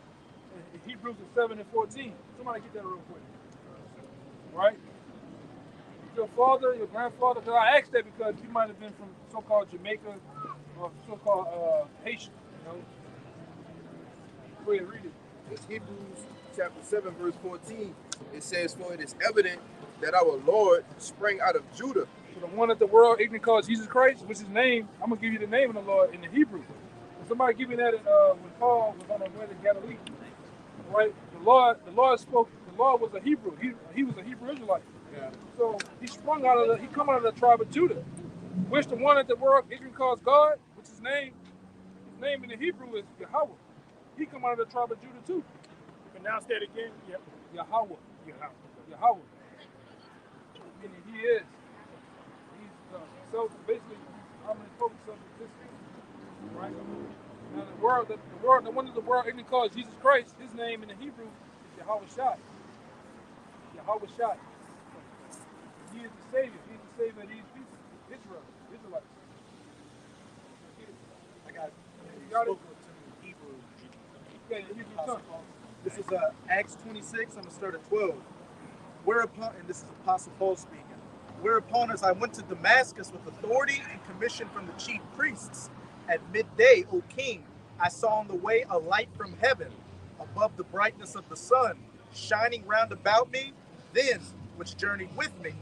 Hebrews 7:14. Somebody get that real quick. Right? Your father, your grandfather, because I asked that because you might have been from so-called Jamaica or so-called Haitian, you know. Go ahead, read it. It's Hebrews chapter 7, verse 14. It says, "For it is evident that our Lord sprang out of Judah." So the one that the world ignorantly calls Jesus Christ, which is his name, I'm going to give you the name of the Lord in the Hebrew. And somebody give me that when Paul was on the way to Galilee. Right? The Lord spoke, the Lord was a Hebrew. He was a Hebrew Israelite. Yeah. So he come out of the tribe of Judah, which the one that the world ignorantly calls God, which his name in the Hebrew is Yahweh. He come out of the tribe of Judah too. Pronounce that again. Yep. Yahweh. Yahweh. Meaning he is. He's so basically omnipotent, self-existent. Right? Now the one that the world ignorantly calls Jesus Christ, his name in the Hebrew is Yahweh Shai. Yahweh Shai. He is the Savior. He's the Savior of these people, Israelites. I got got it? spoken to Hebrew. Yeah, the Hebrew tongue. This is Acts 26. I'm going to start at 12. Whereupon, and this is Apostle Paul speaking, whereupon as I went to Damascus with authority and commission from the chief priests, at midday, O king, I saw on the way a light from heaven, above the brightness of the sun, shining round about me, them which journeyed with me,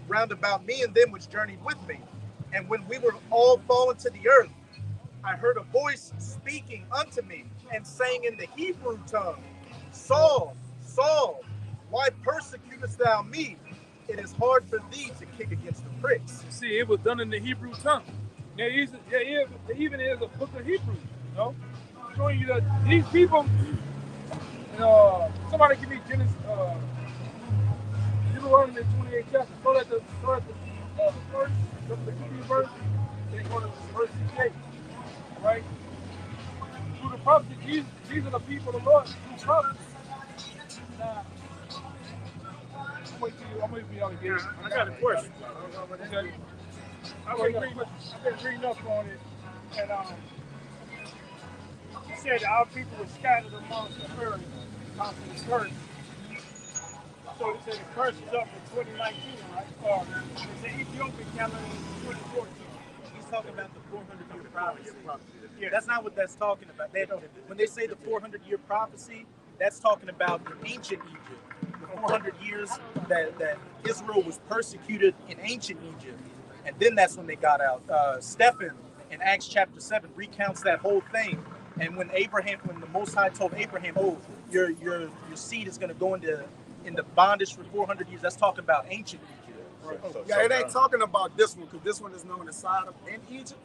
round about me and them which journeyed with me. And when we were all fallen to the earth, I heard a voice speaking unto me and saying in the Hebrew tongue, Saul, Saul, why persecutest thou me? It is hard for thee to kick against the pricks. See, it was done in the Hebrew tongue. There even is a book of Hebrew, you know, showing you that these people, somebody give me Genesis, Deuteronomy 28 chapter, start at the first, the 15th verse, then go to verse 68, right? Through the prophecy, these are the people of the Lord, through prophecy. Now, I'm waiting for y'all to get it. I got a question. Okay. I've been reading up on it, and you said that our people were scattered amongst the earth after the curse. So it said the curse is up in 2019, right? Or it's the Ethiopian calendar in 2014. He's talking about the 400-year prophecy. Yeah. That's not what that's talking about. When they say the 400-year prophecy, that's talking about the ancient Egypt. The 400 years that Israel was persecuted in ancient Egypt. And then that's when they got out. Stephen in Acts chapter 7 recounts that whole thing. And when the Most High told Abraham, "Oh, your seed is going to go into bondage for 400 years," that's talking about ancient Egypt. Yeah, it ain't talking about this one because this one is known as Sodom in Egypt.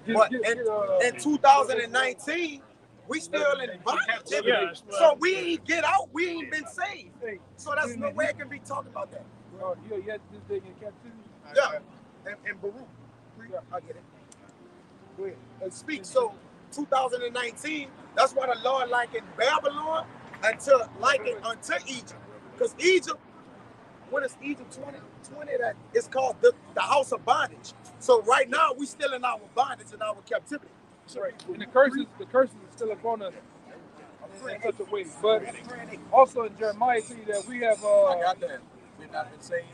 But in 2019, we still in bondage. Yeah, So we ain't get out. We ain't been saved. So that's no way it can be talking about that. Yeah, this day in captivity. Yeah. And Baruch. I get it. Go ahead. And speak. So 2019, that's why the Lord likened Babylon until Egypt. Because Egypt, what is Egypt 2020? That it's called the house of bondage. So right now we still in our bondage and our captivity. Right. And the curses are still upon us in such a way. But also in Jeremiah, see that we have I got that. We've not been saved.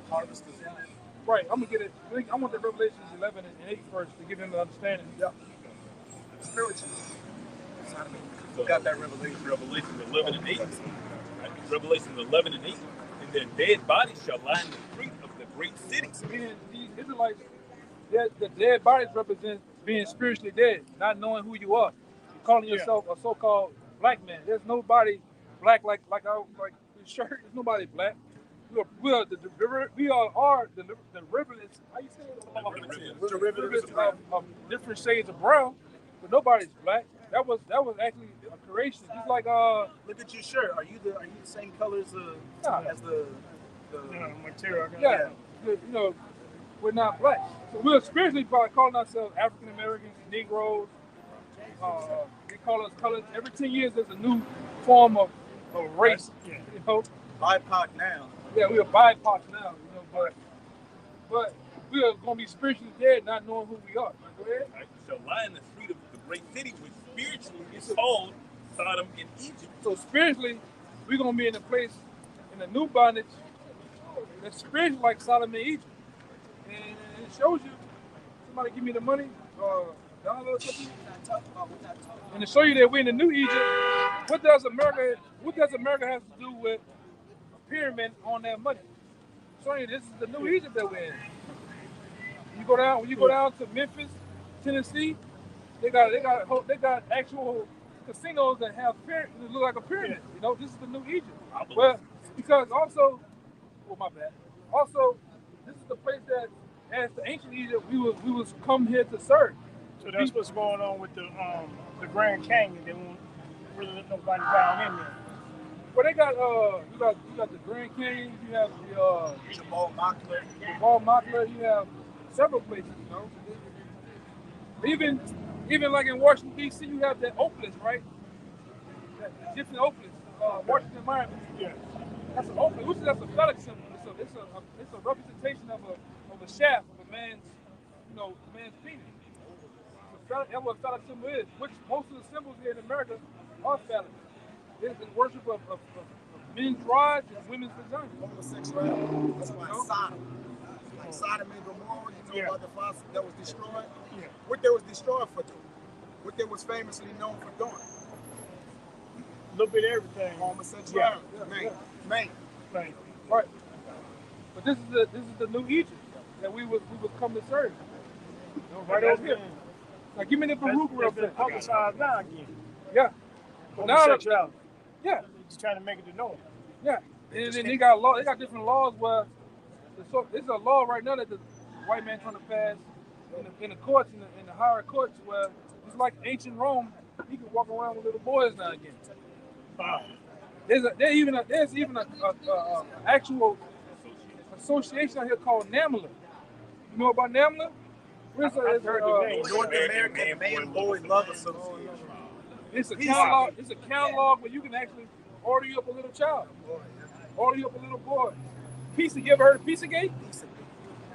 Harvest is in it. right. I'm gonna get it. I want the Revelations 11 and 8 first to give him the understanding. Yeah. Spiritual. Got that revelation. Revelation 11 and 8. Revelation 11 and 8. And their dead bodies shall lie in the street of the great city. These Israelites, the dead bodies represent being spiritually dead, not knowing who you are. You're calling yourself a so-called black man. There's nobody black like the shirt. There's nobody black. We are the derivatives. How you say it? Derivatives of different shades of brown, but nobody's black. That was actually a creation. Just like Look at your shirt. Are you the same colors as the material? Yeah. You know, we're not black. So we're spiritually by calling ourselves African Americans, Negroes. They call us colors. Every 10 years there's a new form of race. Yeah. You know. BIPOC now? Yeah, we're BIPOC now. You know, but we are gonna be spiritually dead, not knowing who we are. Go ahead. Right? Shall lie in the street of the great city, which spiritually is called Sodom and Egypt. So spiritually, we're gonna be in a place in a new bondage that's spiritually like Sodom and Egypt. And it shows you. Somebody give me the money, dollar or something. And to show you that we're in the new Egypt, what does America have to do with a pyramid on that money? Showing you this is the new Egypt that we're in. When you go down to Memphis, Tennessee, they got actual casinos that have that look like a pyramid. You know, this is the new Egypt. Well, because also, my bad. Also, this is the place that, as the ancient Egypt, we was come here to serve. So that's what's going on with the Grand Canyon. They won't really let nobody down in there. Well, they got you got the Grand Canyon. You have the Jabal Makla. You have several places. You know, even like in Washington D.C., you have that Oakland, right? The Egyptian Oakland, Washington environment. Yeah. That's an Oakland. That's a phallic symbol. It's a representation of a shaft of a man's penis. That's what a phallic symbol is. Which most of the symbols here in America are phallic. It's the worship of men's rods and women's vaginas. Homosexuality. That's why it's Sodom. Like Sodom and Gomorrah, you know about the fossil that was destroyed? Yeah. What they was destroyed for doing? What they was famously known for doing? A little bit of everything. Homosexuality. Yeah. Man. Right. Right. But this is the new Egypt that we would come to serve. You know, right over here. Now give me the Baruch real That's been quick. publicized now again. Yeah. But now, Homosexuality. yeah. Just trying to make it to know. Yeah. And then they got different laws where there's a law right now that the white man trying to pass in the courts, in the higher courts, where it's like ancient Rome. You can walk around with little boys now again. There's even a actual association out here called NAMLA. You know about NAMLA? I've heard the name. North American Man-Boy Love Association. It's a catalog. It's a catalog where you can actually order you up a little child, order you up a little boy. Pizza. You ever heard of Pizzagate?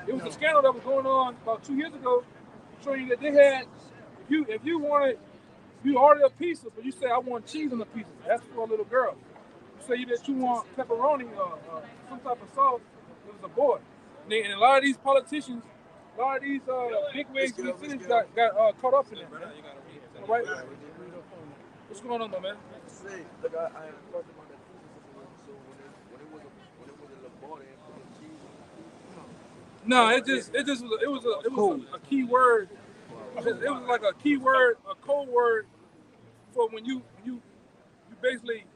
It was a scandal that was going on about 2 years ago, showing you that they had if you order a pizza, but you say I want cheese on the pizza. That's for a little girl. You say that you want pepperoni or some type of sauce. It was a boy. And a lot of these politicians, a lot of these big wigs in the cities got caught up in it. All right. What's going on, though, man? Look, I had a question about that pizza. So when it was a labor and put the cheese on No, it was a key word. It was like a key word, a code word for when you basically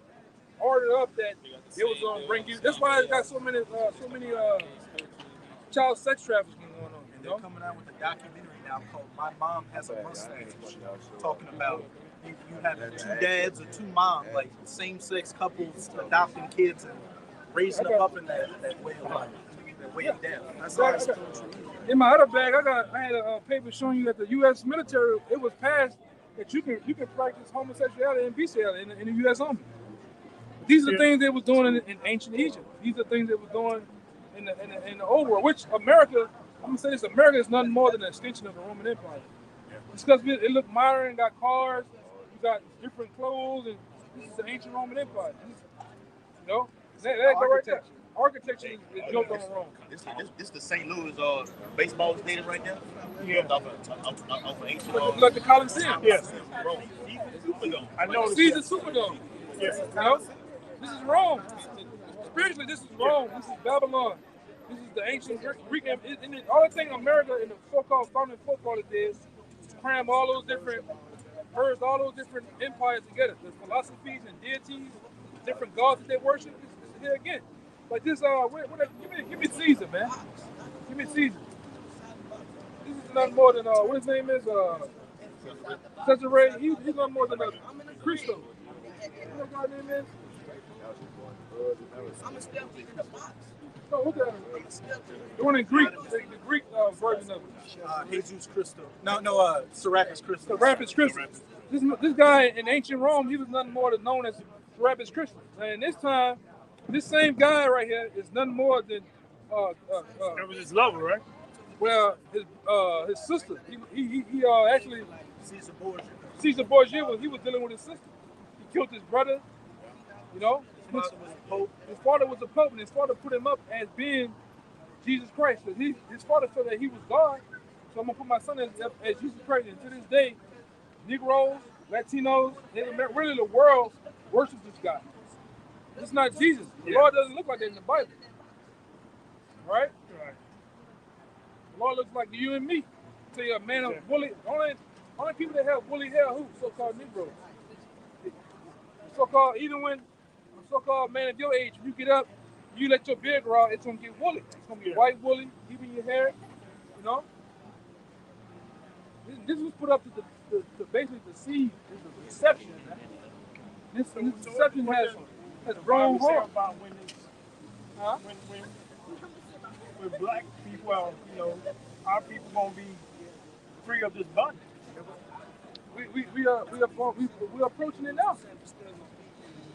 ordered up that it was gonna bring you. That's why it's got so many child sex trafficking going on. And they're coming out with a documentary now called "My Mom Has a Mustache," talking about you having two dads or two moms, like same-sex couples adopting kids and raising them up in that way of life, that way of death. That's all it's in my other bag, I had a paper showing you that the U.S. military, it was passed that you can practice homosexuality and bestiality in the U.S. Army. These are the things they was doing in ancient Egypt. These are things they was doing in the old world. Which America, I'm gonna say this: America is nothing more than an extension of the Roman Empire. It's because it looked modern, got cars, you got different clothes, and this is the ancient Roman Empire. You know, that go right there. Architecture is built on Rome. This the St. Louis baseball stadium right there. Yeah. Off of ancient. Like the Coliseum. Yes. Rome. Superdome. I know. Caesar Superdome. Yes. You know, this is Rome. Spiritually, this is Rome. This is Babylon. This is the ancient Greek. And the only thing America and the so-called founding forefathers did is cram all those different, merged all those different empires together. The philosophies and deities, different gods that they worship. This is here again. But this, give me Caesar, man. Give me Caesar. This is nothing more than what his name is. Cesare. He's nothing more than a Christo. What that guy's name is? No, what's that? The one in Greek, the Greek version of it. Jesus Christo. No, Serapis Christo. Serapis Christus. This guy in ancient Rome, he was nothing more than known as Serapis Christus. And this time, this same guy right here is nothing more than That was his lover, right? well, his sister. He actually Caesar Borgia. Caesar Borgia he was dealing with his sister. He killed his brother. You know, His father was a pope. his father was a pope, and his father put him up as being Jesus Christ. Because his father said that he was God. So I'm gonna put my son as Jesus Christ. And to this day, Negroes, Latinos, really the world worships this guy. It's not Jesus. The Lord doesn't look like that in the Bible. Right? Right. The Lord looks like you and me. Tell you a man of woolly. Only people that have woolly hair, who? So-called Negroes. So-called, even when a so-called man of your age, when you get up, you let your beard grow out, it's gonna get woolly. It's gonna be white woolly, even your hair. You know. This was put up to basically deceive. It's a deception. Man. This deception has grown hard. About when when black people, our people gonna be free of this bondage. We're approaching it now.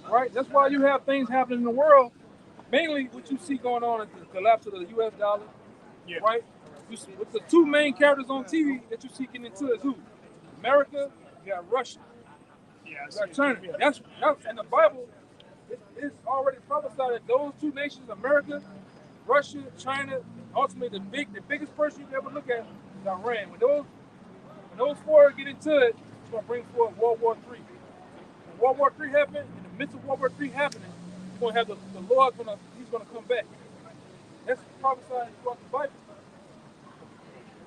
Right? That's why you have things happening in the world. Mainly what you see going on is the collapse of the U.S. dollar. Yeah. Right? With the two main characters on TV that you see getting into is who? America, you got Russia. Yeah, You got China. That's in the Bible. It's already prophesied that those two nations, America, Russia, China, ultimately the biggest person you can ever look at is Iran. When those four get into it, it's gonna bring forth World War III. When World War III happened, in the midst of World War III happening, you're gonna have the Lord he's gonna come back. That's prophesied throughout the Bible.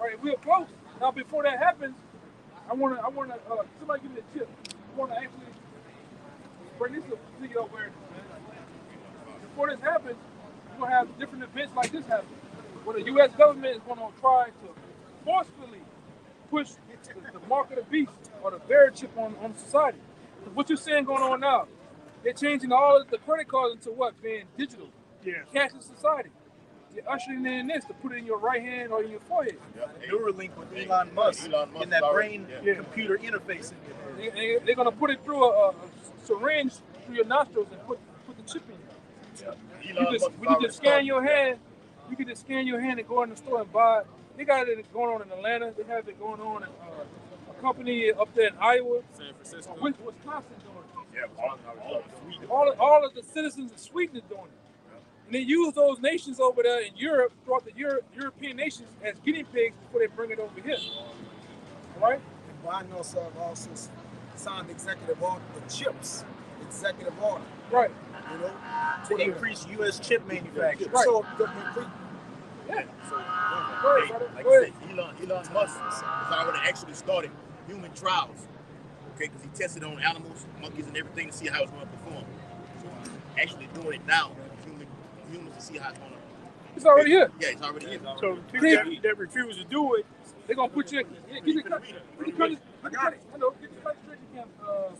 Right, we're close. Now before that happens, I wanna somebody give me a tip. I wanna actually bring this to you over here. Before this happens, we're gonna have different events like this happen. Where the US government is gonna try to forcefully push the mark of the beast or the bear chip on society. What you're seeing going on now, they're changing all of the credit cards into what? Being digital. Yeah. Cashless society. You're ushering in this to put it in your right hand or in your forehead. Neuralink with Elon Musk in that brain-computer interface in your head. They're going to put it through a syringe through your nostrils and put the chip in you. When you just scan your hand, you can just scan your hand and go in the store and buy it. They got it going on in Atlanta. They have it going on in a company up there in Iowa. San Francisco. Wisconsin doing it. Yeah, All of the citizens of Sweden are doing it. And they use those nations over there in Europe, throughout the European nations, as guinea pigs before they bring it over here. All right? And Biden also signed executive order, the CHIPS executive order. Right. You know, To increase U.S. chip manufacturing. Right. So Yeah. So, Go ahead, brother. like Go I ahead. said, Elon Musk has already actually started human trials. Okay, because he tested on animals, monkeys, and everything to see how it's going to perform. So he's actually doing it now, humans to see how it's going to. It's already here. Yeah, it's already here. So people that refuse to do it, They're going to put you in. I got it. I know. Get your registration camp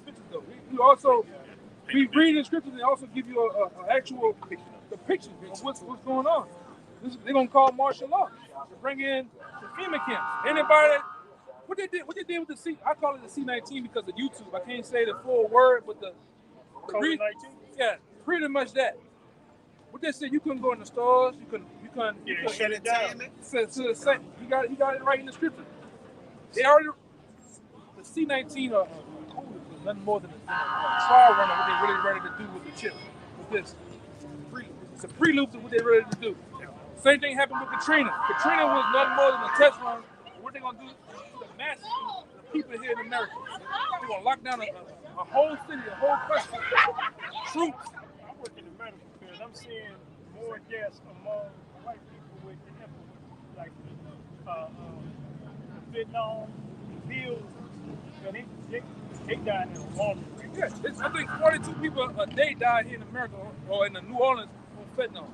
pictures, though. We read the scriptures and also give you an actual depiction of what's going on. They're going to call martial law to bring in the FEMA camps. Anybody what they did with the C, I call it the C-19 because of YouTube. I can't say the full word, but the COVID-19. Yeah, pretty much that. What they said, you couldn't go in the stores, you couldn't Shut it down. you got it right in the scripture. They already the C-19 are nothing more than a trial run of what they're really ready to do with the chip. With this, it's a prelude to what they're ready to do. Same thing happened with Katrina. Katrina was nothing more than a test run. What they're gonna do to the masses of people here in America? They're gonna lock down a whole city, a whole country. Troops. I work in the medical field. I'm seeing more deaths among white people with the influence, like Vietnam, pills, and they died in a woman. Yeah, I think 42 people a day died here in America or in the New Orleans on fentanyl.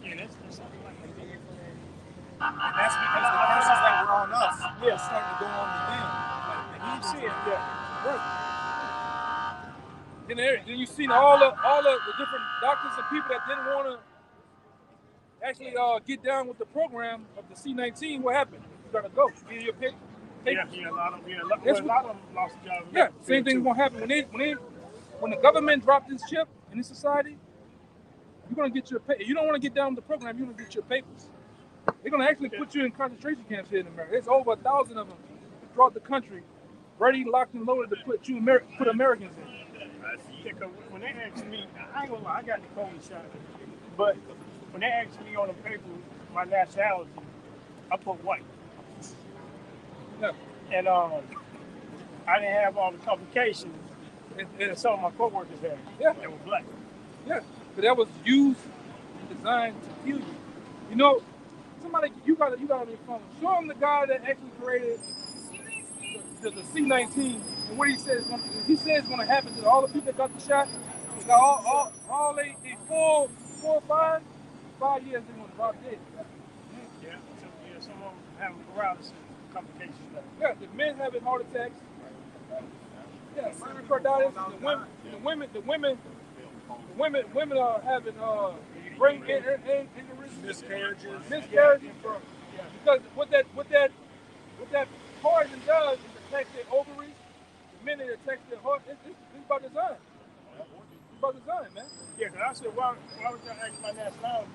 Yeah, that's something like that. And that's because the curses that were on us Yeah. are starting to go on to them. Like the You Hebrews see it, are- yeah. Right. Then you seen all the different doctors and people that didn't want to actually get down with the program of the C-19. What happened? You gotta go. Get your pick. Yeah, a lot of them lost jobs. Yeah, same thing's gonna happen when the government drop this chip in this society. You're gonna get your pay. You don't want to get down with the program. You're gonna get your papers. They're gonna actually put you in concentration camps here in America. There's over 1,000 of them throughout the country, ready, locked, and loaded to put Americans in. When they asked me, I ain't gonna lie, I got the COVID shot, but when they asked me on the paper my nationality, I put white. Yeah. And I didn't have all the complications that some of my coworkers had. Yeah. That were black. Yeah, but that was used, designed to kill you. You know, somebody you got on your phone. Show him the guy that actually created the C-19 and what he says. He says it's going to happen to all the people that got the shot. They got all they 4 or 5 years they're going to drop dead. Yeah, some of them have paralysis complications. Yeah, the men having heart attacks. Yeah, myocarditis. The women are having brain injuries, miscarriages. Because what that poison does is attack their ovaries. The minute it attacks their heart, it's by design. It's by design, man. Yeah, because I said, why would y'all ask my nationality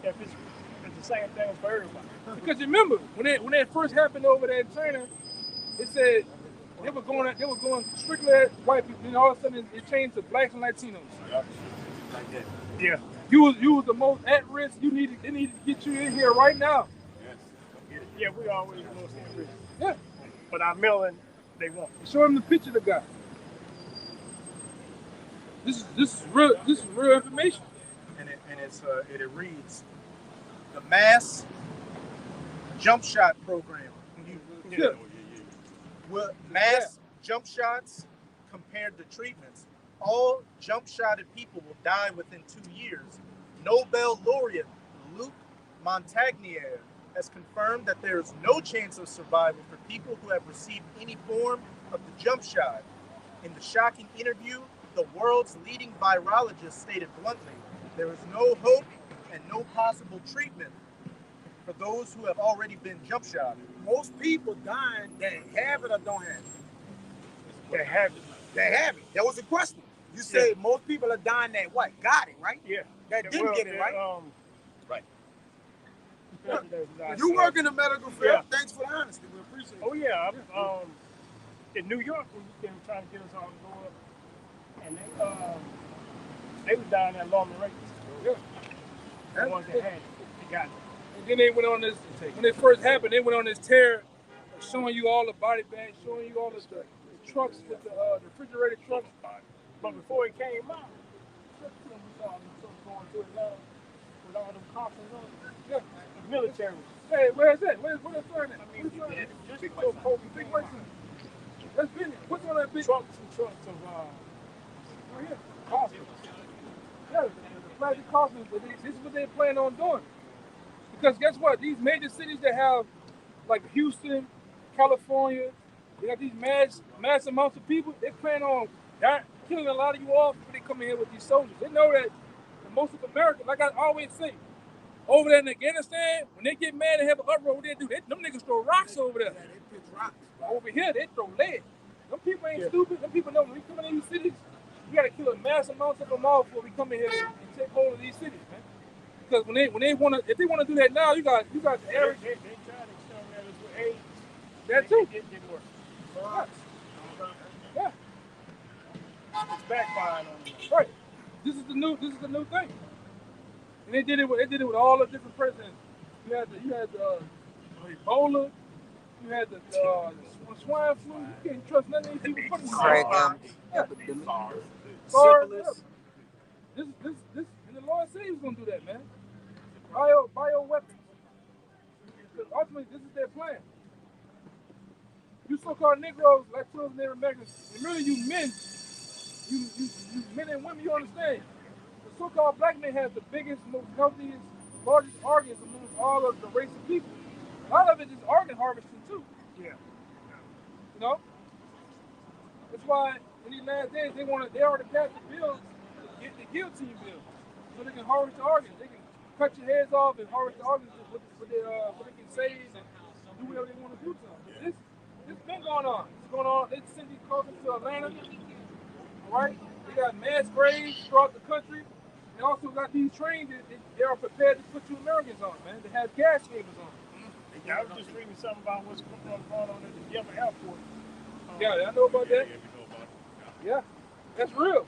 if it's the same thing for everybody? Because remember, when it first happened over there in China, it said they were going strictly at white people, and all of a sudden it changed to blacks and Latinos. like that. Yeah. You was the most at risk. They needed to get you in here right now. Yeah, we always the most at risk. Yeah. But our mailing, they won't. Show him the picture of the guy. This is real information. And it reads the mass jump shot program. Yeah. With mass jump shots compared to treatments, all jump shotted people will die within 2 years. Nobel laureate Luc Montagnier has confirmed that there is no chance of survival for people who have received any form of the jump shot. In the shocking interview, the world's leading virologist stated bluntly, there is no hope and no possible treatment for those who have already been jump shotted. Most people dying that have it or don't have it. They have it. They have it. That was the question. You said most people are dying that white. Got it, right? Yeah. That didn't get it, right? Right. You work in the medical field. Yeah. Thanks for the honesty. We appreciate it. Oh yeah. In New York, when you came trying to get us all to go up, and they was down there long the race. Yeah. The ones that had it, they got it. And then they went on this, when it first happened, they went on this tear, showing you all the body bags, showing you all the trucks with the refrigerated trucks. But before it came out, we saw them going to Atlanta with all them coffins on it. Yeah. The military. Hey, where's that? Where's that sign at? I mean, just Big so Kobe big white sign. That's been it. What's on that big trucks of right here? Coffins. Yeah, the plastic coffins. This is what they plan on doing. Because guess what? These major cities that have, like Houston, California, they got these mass amounts of people. They plan on killing a lot of you off before they come in here with these soldiers. They know that most of America, like I always say, over there in Afghanistan, when they get mad and have an uproar, what they do? Them niggas throw rocks over there. Yeah, they pitch rocks. Over here, they throw lead. Them people ain't stupid. Them people know when we come in these cities, we gotta kill a mass amounts of them all before we come in here and take hold of these cities, man. Because if they wanna do that now, you got the average. They tried to exterminate us with AIDS. That too. It didn't work. Yeah. It's backfiring on them. Right. This is the new thing. And they did it with all the different presidents. You had Ebola. You had the swine flu. You can't trust none of these people. Craig, SARS. and the Lord said He was gonna do that, man. Bio weapons. Because ultimately, this is their plan. You so-called Negroes, Latinos, Native Americans, and really you men, you men and women, you understand. The so-called black man has the biggest, most healthiest, largest organs among all of the race of people. A lot of it is organ harvesting too. Yeah. You know? That's why in these last days they already passed the bill, the guillotine bill, so they can harvest the organs. They can cut your heads off and harvest the organs with what they can save and do whatever they want to do to them. This been going on. It's going on. They send these coffins to Atlanta. All right? They got mass graves throughout the country. They also got these trains that they are prepared to put 2 Americans on, man. They have gas chambers on. Yeah, I was just reading something about what's going on at the Denver airport. Yeah, I know about that. Yeah, we know about it. Yeah, that's real.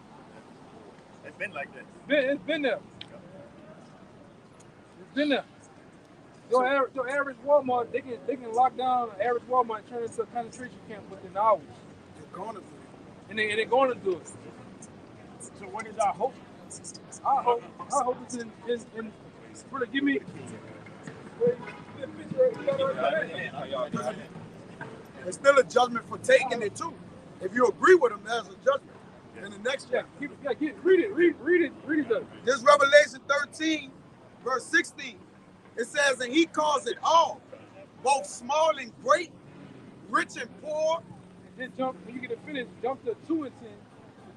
It's been like that. It's been there. It's been there. Your average Walmart, they can lock down an average Walmart and turn it into a concentration camp within hours. They're going to do it. And they're going to do it. So what is our hope? I hope it's in brother, give me It's still a judgment for taking it too. If you agree with them, there's a judgment. In the next chapter. Read it though. This Revelation 13, verse 16. It says, and he calls it all, both small and great, rich and poor. Then jump when you get to finish, jump to 2 and 10 to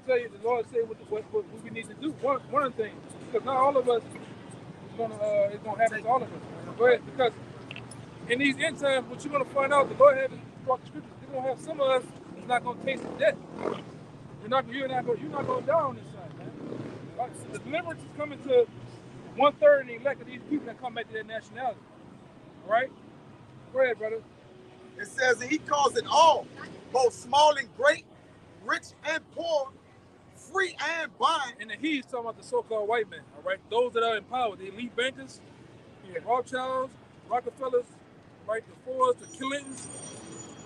tell you the Lord said what we need to do. One of the things, because not all of us is gonna happen to all of us. Go ahead, because in these end times, what you're gonna find out, the Lord has brought the scriptures. They're gonna have some of us that's not gonna taste of death. You're not gonna die on this side, man. The deliverance is coming to 1/3 of the elect of these people that come back to their nationality. All right? Go ahead, brother. It says that he calls it all, both small and great, rich and poor, free and bond. And then he's talking about the so-called white men, all right? Those that are in power, the elite bankers, the Rothschilds, Rockefellers, right? The Fords, the Clintons.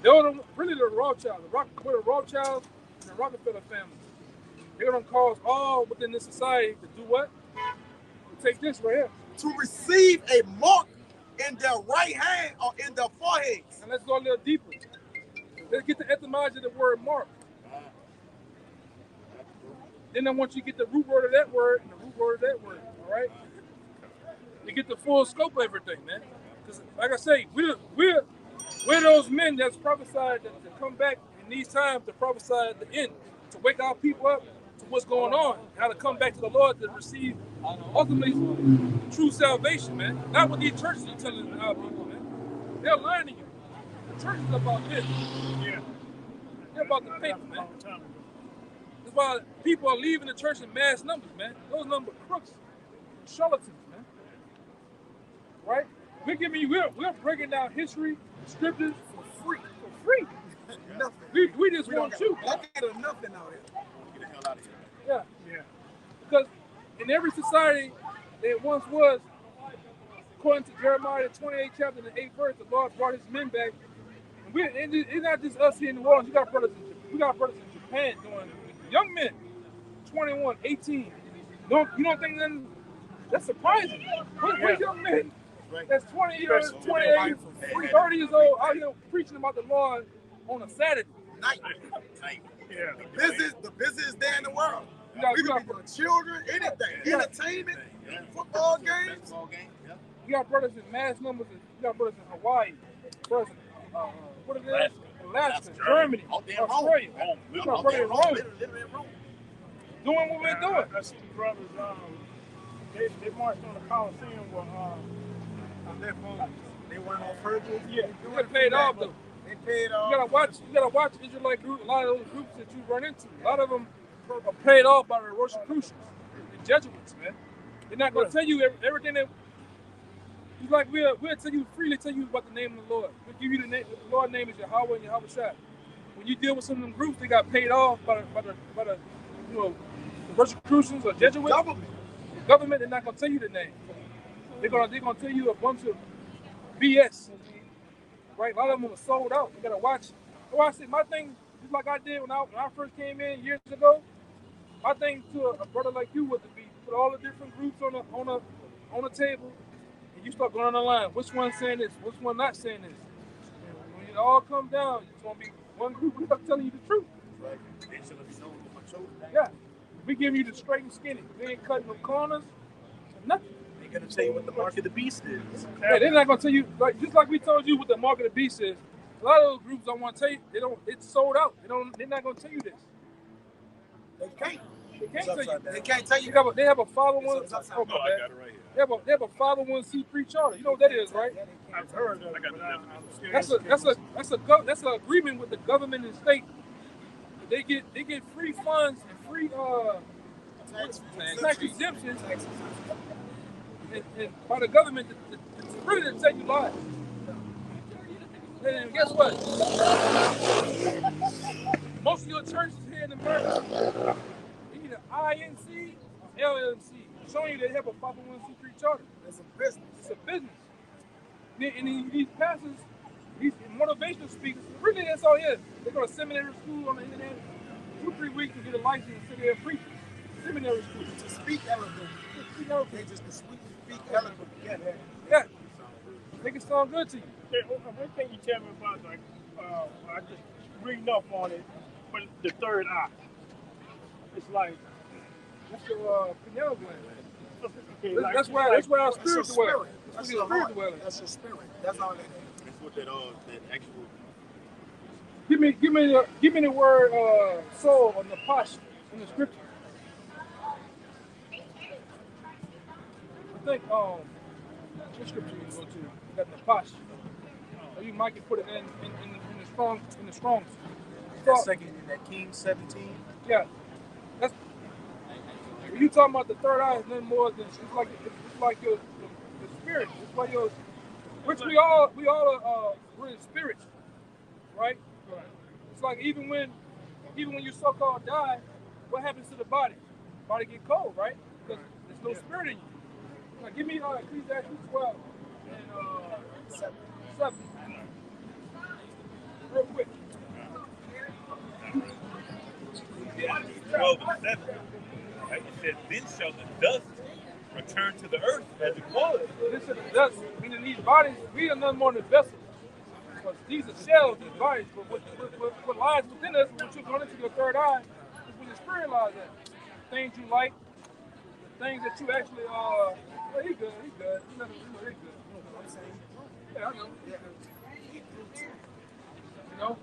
They're really the Rothschilds, the Rothschilds and the Rockefeller families. They're going to cause all within this society to do what? To take this right here. To receive a mark in their right hand or in their foreheads. And let's go a little deeper. Let's get the etymology of the word mark. Then I want you to get the root word of that word and the root word of that word, all right? You get the full scope of everything, man. Because, like I say, we're those men that's prophesied to come back in these times to prophesy at the end, to wake our people up to what's going on, how to come back to the Lord to receive ultimately true salvation, man. Not what these churches are telling our people, man. They're lying to you. The church is about this. Yeah. They're about the paper, man. That's why people are leaving the church in mass numbers, man. Those numbers crooks, charlatans, man. Right? We're breaking down history, scriptures for free. For free. Nothing. We just want you. I get nothing out of it. Get the hell out of here. Yeah. Yeah. Because in every society that once was, according to Jeremiah, the 28th chapter, the 8th verse, the Lord brought his men back. And it's not just us here in New Orleans. We got brothers in Japan doing young men, 21, 18. You don't think that's surprising? What young men that's 20 years, 28, 30 years old out here preaching about the Lord on a Saturday night? Yeah. The busiest day in the world. You We can be doing children, anything, entertainment, football games. You got brothers in mass numbers. You got brothers in Hawaii, brothers in, what is it? Alaska, Germany, Australia. You got brothers in Rome. Doing what we're doing. I see brothers, they marched on the Coliseum with They went on purpose. Yeah, you gotta pay it off though. They paid off. You gotta watch Israelite group. A lot of those groups that you run into, a lot of them are paid off by the Rosicrucians, the Jesuits, man. They're not gonna tell you everything that. It's like we'll freely tell you about the name of the Lord. We'll give you the name. The Lord's name is Yahweh and Yahweh Shai. When you deal with some of them groups, they got paid off by the the Rosicrucians or Jesuits. The government, they're not gonna tell you the name. They're gonna tell you a bunch of BS. Right? A lot of them are sold out. You gotta watch. I said my thing, just like I did when I first came in years ago. My thing to a brother like you was to be put all the different groups on a table, and you start going on the line. Which one's saying this? Which one not saying this? And when it all comes down, it's gonna be one group without telling you the truth. Right. They shall be known for my chosen. Yeah, we give you the straight and skinny. We ain't cutting no corners, nothing. They're gonna tell you what the mark of the beast is. Yeah, they're not gonna tell you just like we told you what the mark of the beast is. A lot of those groups don't want to tell you. They don't. It's sold out. They're not gonna tell you this. They can't. They can't tell you. They can't tell you. They have a 501. Oh, I got it right here. They have a 501c3 charter. You know what that is, right? I've heard of I got it. the That's an agreement with the government and state. They get free funds and free tax exemptions and by the government to really to take your life. And guess what? Most of your churches here in America, either INC or LLC, showing you they have a 501c3 charter. It's a business. It's a business. And these pastors, these motivational speakers, really that's all it is. They go to seminary school on the internet, 2-3 weeks to get a license and sit there and preach. Seminary school. To speak eloquently. They just to speak eloquently. Yeah. Make it sound good to you. One thing you tell me about, like, I just reading up on it, but the third eye. It's like, That's your pineal gland. okay, like, That's where our That's your spirit dwells. spirit. That's That's where your your spirit heart. dwells. That's your spirit. That's all that is. That's what that actual. Give me the word soul on the posture in the scripture. I think what scripture you go to? You got the posture. Or you might can put it in the strong. That second in that King 17. Yeah. That's when you talking about the third eye is nothing more than it's like your spirit. It's like your which we all are we're in spirit, right? It's like even when you so-called die, what happens to the body? The body get cold, right? Because there's no spirit in you. Now give me Ecclesiastes 12 and 7. Real quick. 12 and 7. Right? It says, then shall the dust return to the earth as it was. This is the dust, meaning these bodies, we are nothing more than vessels. Because these are shells, these bodies, but what lies within us, what you're going into your third eye, is where your spirit lies at. The things you like, the things that you actually well, he good. He good. You know, he good. You know what I'm saying? Yeah, I know. You know?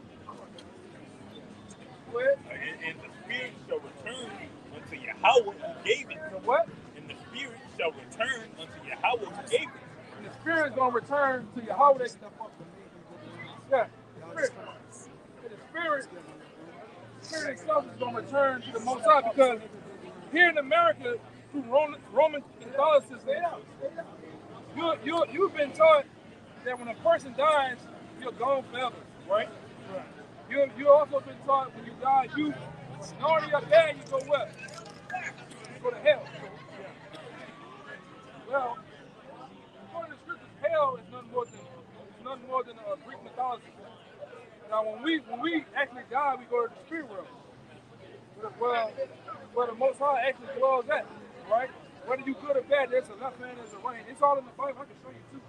Go ahead. And the spirit shall return unto Yahweh who gave it. The what? And the spirit shall return unto Yahweh who gave it. And the spirit is going to return to Yahweh. Yeah, spirit. And the spirit itself is going to return to the Most High because here in America, through Roman Catholicism, you've been taught that when a person dies, you're gone forever, right? You also been taught when you die, you not only are dead, you go where? You go to hell. Well, according to the scriptures, hell is nothing more than a Greek mythology. Now, when we actually die, we go to the spirit world. Where the Most High actually dwells at, right? Whether you good or bad, there's a left hand, there's a right hand. It's all in the Bible. I can show you too.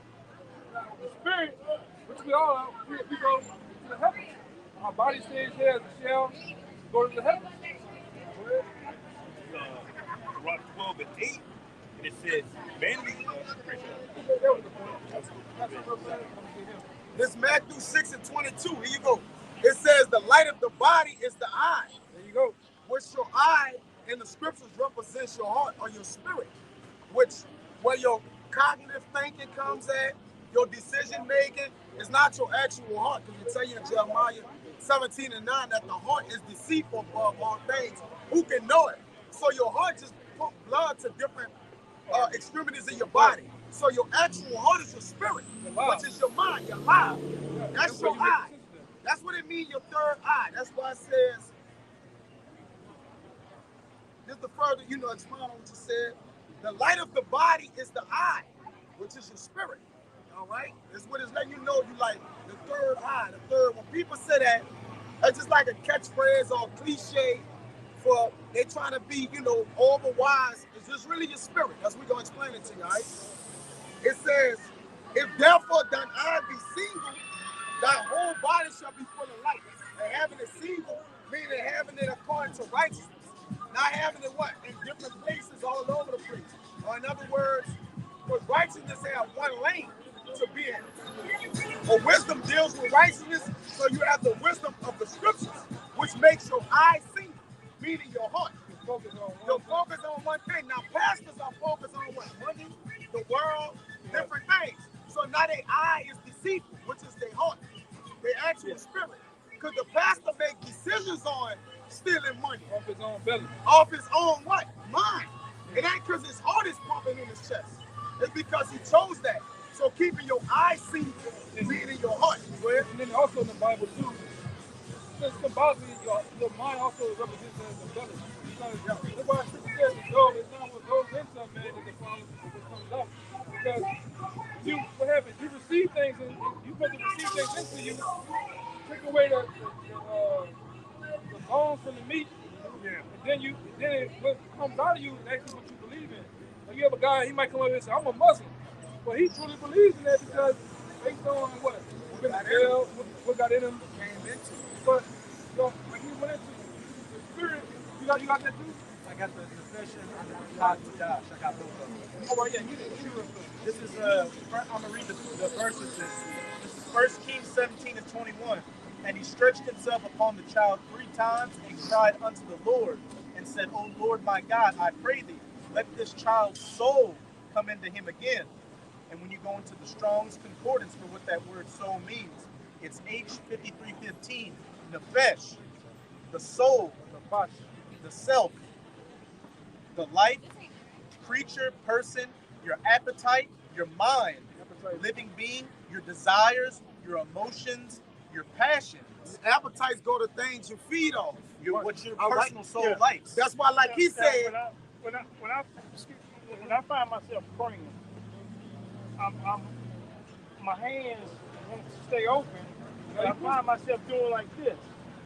Now, the spirit, which we all are, we go to the heavens. Our body stays there as a shell, go to the heavens. Rock 12 and 8, and it says, vanity. This Matthew 6 and 22. Here you go. It says the light of the body is the eye. There you go. Which your eye in the scriptures represents your heart or your spirit, which where your cognitive thinking comes at, your decision making is not your actual heart. Because it tell you in Jeremiah 17 and 9 that the heart is deceitful above all things. Who can know it? So your heart just pump blood to different extremities in your body. So your actual heart is your spirit, which is your mind, your life. That's your eye. That's what it means, your third eye. That's why it says, just to further, expound on what you said, the light of the body is the eye, which is your spirit. All right? That's what it's letting you know you like the third eye, the third. When people say that, it's just like a catchphrase or a cliche for they trying to be, over wise. It's It's really your spirit. That's what we're going to explain it to you, all right? It says, if therefore thine eye be single, thy whole body shall be full of light. And having it single, meaning having it according to righteousness. Not having it what? In different places all over the place. Or in other words, because righteousness have one lane to be in. But wisdom deals with righteousness, so you have the wisdom of the scriptures, which makes your eye single, meaning your heart. You're focused on one thing. Now, pastors are focused on what? Money, the world, different things. So now their eye is deceitful, which is their heart, their actual spirit. Because the pastor make decisions on stealing money. Off his own belly. Off his own what? Mind. It ain't because his heart is pumping in his chest. It's because he chose that. So keeping your eyes seen, meaning your heart. And then also in the Bible too, symbolically, your mind also represents as the belly. That's why it says it's not what goes into a man that defines what comes out. Because what happens? You receive things, and you put to receive things into you, take away the bones from the meat, and then what comes out of you is actually what you believe in. Like you have a guy, he might come up and say, "I'm a Muslim," but he truly believes in that because based on what been in jail, what got in him, came into. But when he went into the spirit, you got that too. I got the confession and the God to Josh. I got both of them. Oh, yeah, you did. This is, I'm going to read the verses. This is 1 Kings 17 and 21. And he stretched himself upon the child 3 times and cried unto the Lord and said, O Lord my God, I pray thee, let this child's soul come into him again. And when you go into the Strong's Concordance for what that word soul means, it's H5315, nefesh, the soul, the self, the life, creature, person, your appetite, your mind, living being, your desires, your emotions, your passions. Appetites go to things you feed off. What your personal soul likes. That's why, like he said, when I find myself praying, my hands want to stay open, but I find myself doing like this.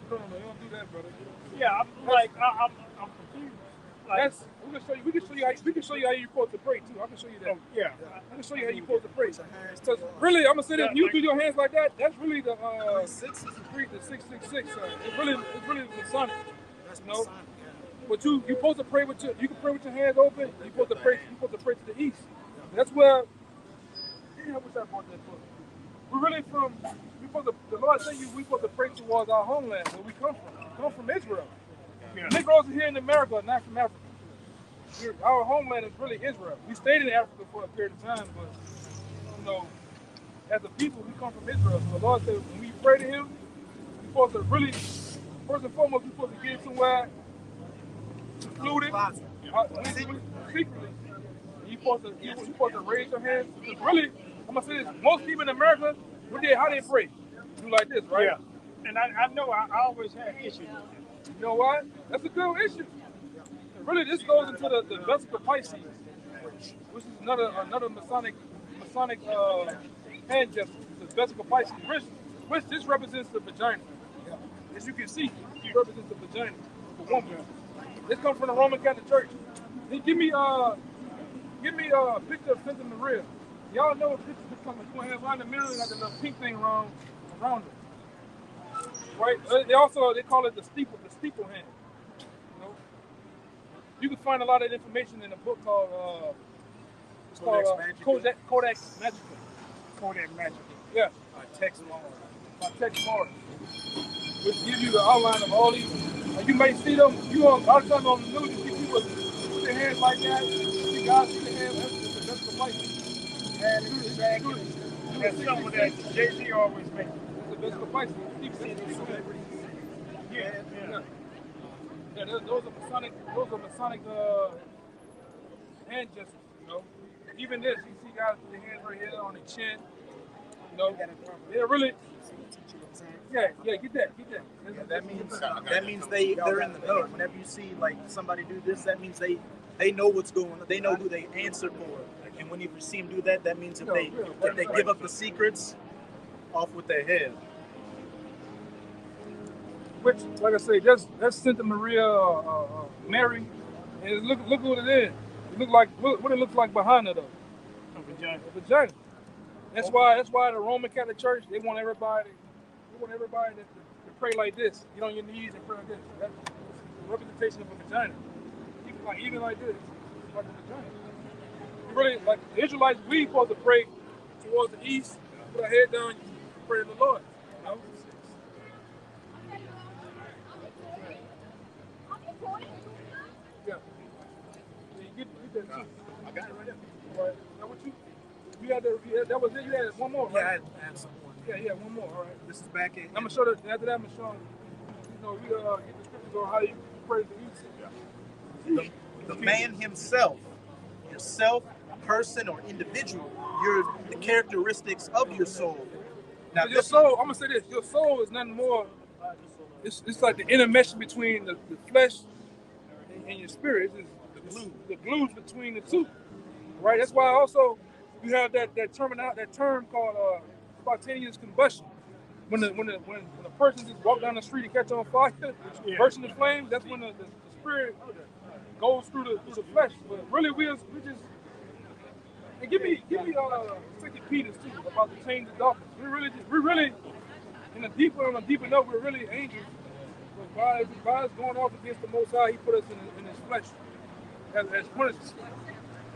No, you don't do that, brother. Yeah, I'm confused. Like, we can show you how you're supposed to pray too. I can show you that. Yeah. I can show you how you're supposed to pray. Because really, I'm gonna say that you do your hands like that. That's really the 666. It's really the Masonic. That's Masonic. But you supposed to pray with you can pray with your hands open. You supposed to pray to the east. That's where. I wish I brought that book. We're really the Lord said we supposed to pray towards our homeland, where we come from. We come from Israel. Yeah. Negroes are here in America, not from Africa. Our homeland is really Israel. We stayed in Africa for a period of time, but as a people, we come from Israel. So the Lord said when we pray to Him, we're supposed to really, first and foremost, we're supposed to get somewhere secluded, secretly. You're supposed to raise your hands. Because really, I'm gonna say this: most people in America, how they pray? Do like this, right? Yeah. And I know I always have issues. You know what? That's a good issue. And really, this goes into the vesica Pisces, which is another Masonic hand gesture. The vesica Pisces, which this represents the vagina. As you can see, it represents the vagina, the woman. This comes from the Roman Catholic Church. Then give me a picture of Santa Maria. Y'all know what picture this comes from. Have around the middle, like the little pink thing around it. Right? They call it the steeple hand. You can find a lot of information in a book called Kodak Magica. Kodak Magica. Yeah. Text Mars. Which gives you the outline of all these. You may see them. A lot of times on the news, you see people put their hands like that. You guys see the hands. That's the light. That's something that Jay-Z always makes. That's the Pisces. Yeah, those are Masonic hand gestures, Even this, you see guys with their hands right here on the chin, They're really, get that. That means they're in the know. Whenever you see like somebody do this, that means they know what's going on. They know who they answer for. And when you see them do that, that means if they give up the secrets, off with their head. Which, like I say, that's Santa Maria, Mary, and look what it is. It look like what it looks like behind it though. A vagina. A vagina. That's why the Roman Catholic Church they want everybody to pray like this. Get on your knees and pray like this. That's a representation of a vagina. Even like this, it's like a vagina. You really like the Israelites. We supposed to pray towards the east, put our head down, pray to the Lord. You know? Yeah. You get that too. I got it right there. All right. Now what you had that was it. You had one more, right? Yeah, I had some more. Yeah, one more. All right. This is back in. I'm gonna show that. After that, I'm gonna show we get the scriptures on how you pray the east. The man himself, yourself, person, or individual, the characteristics of your soul. Now, your soul, I'm gonna say this: your soul is nothing more. It's like the intermesh between the flesh and your spirit. It's the glues between the two, right? That's why also you have that term called spontaneous combustion. When a person just walk down the street and catch on fire, burst into flames. That's when the spirit goes through the flesh. But really, we just and give me 2 Peter too about the change of darkness. We really on a deeper note, we're really angels. But God is going off against the Most High. He put us in His flesh as punishment,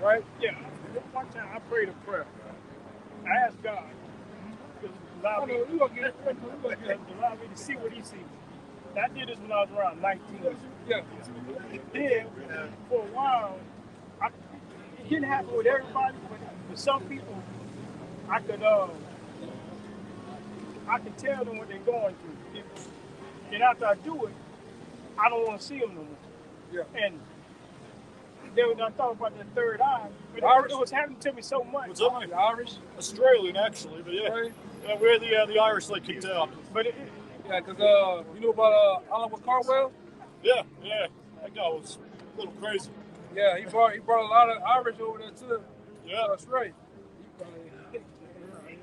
right? Yeah. One time I prayed a prayer. I asked God to allow me to see what He sees. I did this when I was around 19. Yeah. Then, for a while, it didn't happen with everybody, but for some people, I could tell them what they're going through. And after I do it, I don't want to see them no more. Yeah. And then I thought about that third eye, but it was happening to me so much. What's up? The Irish? Australian, actually, but yeah. Right. Yeah, we're the Irish they kicked out. But yeah, because you know about Oliver Carwell? Yeah. That guy was a little crazy. Yeah, he brought a lot of Irish over there to Australia.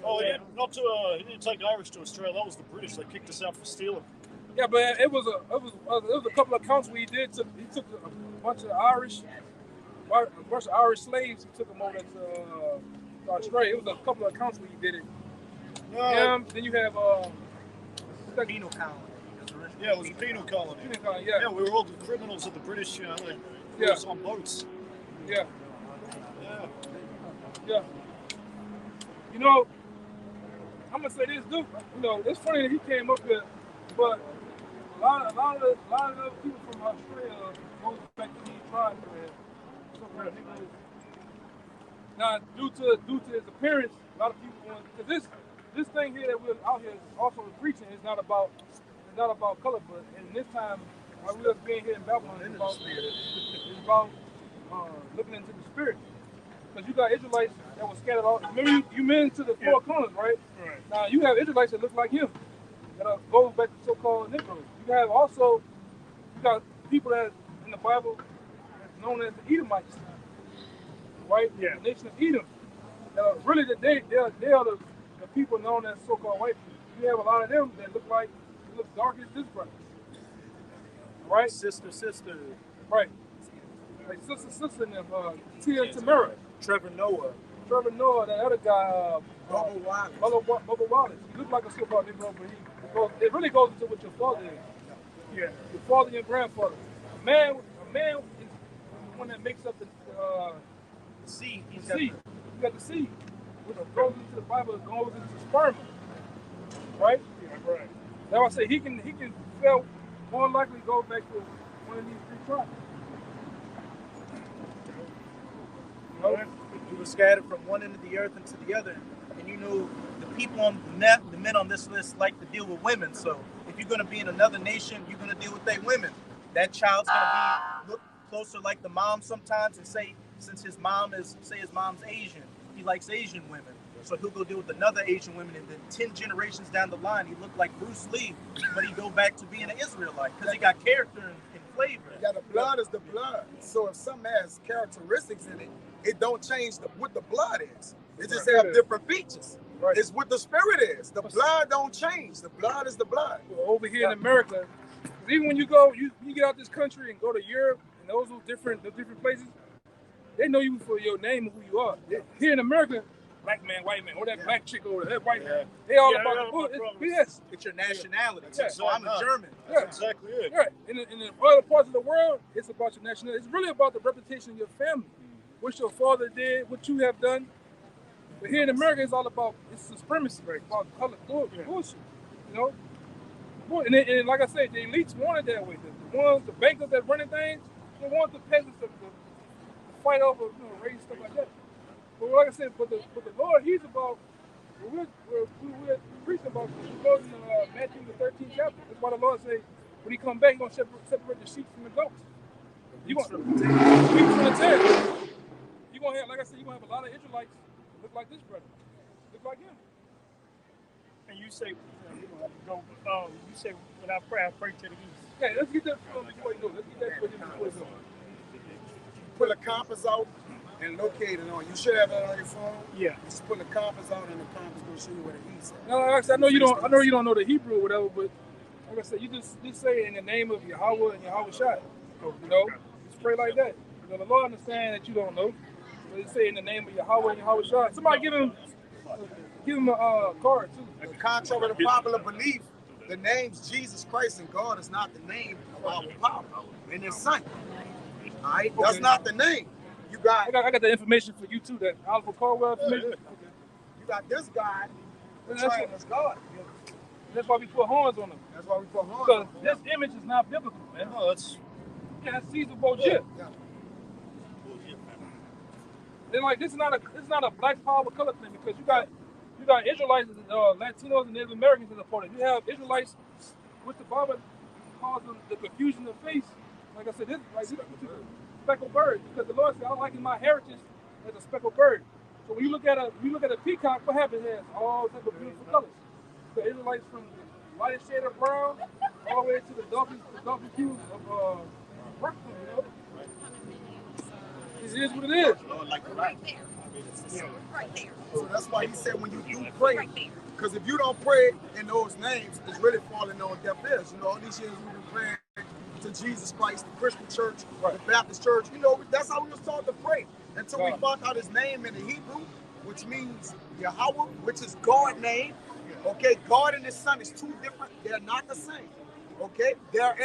Oh, he didn't take Irish to Australia. That was the British. They kicked us out for stealing. Yeah, but it was a couple of accounts where he took a bunch of Irish slaves. He took them over to Australia. It was a couple of accounts where he did it. Then you have penal colony. Yeah, it was a penal colony. Yeah, we were all the criminals of the British. They put us on boats. Yeah. You know, I'm gonna say this, dude. You know, it's funny that he came up here, but a lot of the people from Australia goes back to these tribes, man. Now, due to his appearance, a lot of people want because this thing here that we're out here also preaching is not about color, but in this time while we were being here in Babylon, it's about looking into the spirit. Because you got Israelites that were scattered all. Remember, you mentioned the four corners, right? Right. Now you have Israelites that look like him, that goes back to so-called Negroes. You got people that in the Bible that's known as the Edomites, right? Yeah. The nation of Edom. Really, they are the people known as so-called white people. You have a lot of them that look dark as this brother, right? Sister. Right. Like sister in them, Tia and Tamara. Trevor Noah, that other guy, Bubba Wallace. Bubba Wallace. He looked like a so-called Negro, but it really goes into what your father is. Yeah. Your father and your grandfather. A man is the one that makes up the seed. You got the seed, which goes into the Bible, goes into sperm, right? Yeah, right. That's why I say he can more likely go back to one of these three tribes. You were scattered from one end of the earth into the other, and you know the people on the men on this list like to deal with women. So if you're going to be in another nation, you're going to deal with their women. That child's going to look closer like the mom sometimes, and say since his mom's Asian, he likes Asian women. So he'll go deal with another Asian woman, and then 10 generations down the line, he looked like Bruce Lee, but he go back to being an Israelite because he got character and flavor. Yeah, the blood is the blood. So if something has characteristics in it, it don't change what the blood is. It just have different features. Right. It's what the spirit is. The blood don't change. The blood is the blood. Well, over here in America, even when you get out this country and go to Europe and those different places, They know you for your name and who you are. Here in America, black man, white man, or that black chick over there, that white man, they all about the book. It's BS. It's your nationality. Yeah. So I'm a German. That's exactly it. Right. In other parts of the world, it's about your nationality. It's really about the reputation of your family, what your father did, what you have done. But here in America, it's all about supremacy, right? About color bullshit, you know. And like I said, the elites want it that way. The ones, the bankers that running things, they want the peasants to fight over, race stuff like that. But like I said, but the Lord, He's about. We're preaching about this. We go in Matthew the 13th chapter. That's why the Lord say, when He come back, He's gonna separate the sheep from the goats. You gonna from the tares. You gonna have, like I said, you gonna have a lot of Israelites look like this brother, look like him. And you say, you say when I pray to the east. Yeah, let's get that before you go. Let's get that for him before you go. Pull a compass out and locate it on. You should have that on your phone. Yeah. Just pull the compass out and the compass will show you where the east is. No, like I said, I know you don't know the Hebrew or whatever, but like I said, you just say in the name of Yahweh and Yahweh Shai. Just pray like that. The Lord understands that you don't know. But just say in the name of Yahweh and Yahweh Shai. Somebody give him a card too. Contrary to popular belief, the name's Jesus Christ and God is not the name of our power and His Son. All right, that's not the name. You got. I got the information for you too. That Oliver Caldwell information. Okay. You got this guy portraying as God. That's why we put horns on him. That's why we put horns. Because this image is not biblical, man. No, that's Caesar bullshit. Yeah. Then like this is not a black power color thing, because you got Israelites, Latinos, and Native Americans as a part of it. You have Israelites, which the Bible calls them the confusion of face. Like I said, this is speckled bird, because the Lord said, "I liken my heritage as a speckled bird." So when you look at a peacock, what happens? It has all types of beautiful colors. The Israelites from the lightest shade of brown all the way to the darkest hue of purple. It is what it is. So that's why He said when you do pray, because if you don't pray in those names, it's really falling on deaf ears. All these years we've been praying to Jesus Christ, the Christian church, the Baptist church. That's how we was taught to pray until we found out His name in the Hebrew, which means Yahweh, which is God name. Okay, God and His Son is two different. They're not the same. Okay, they're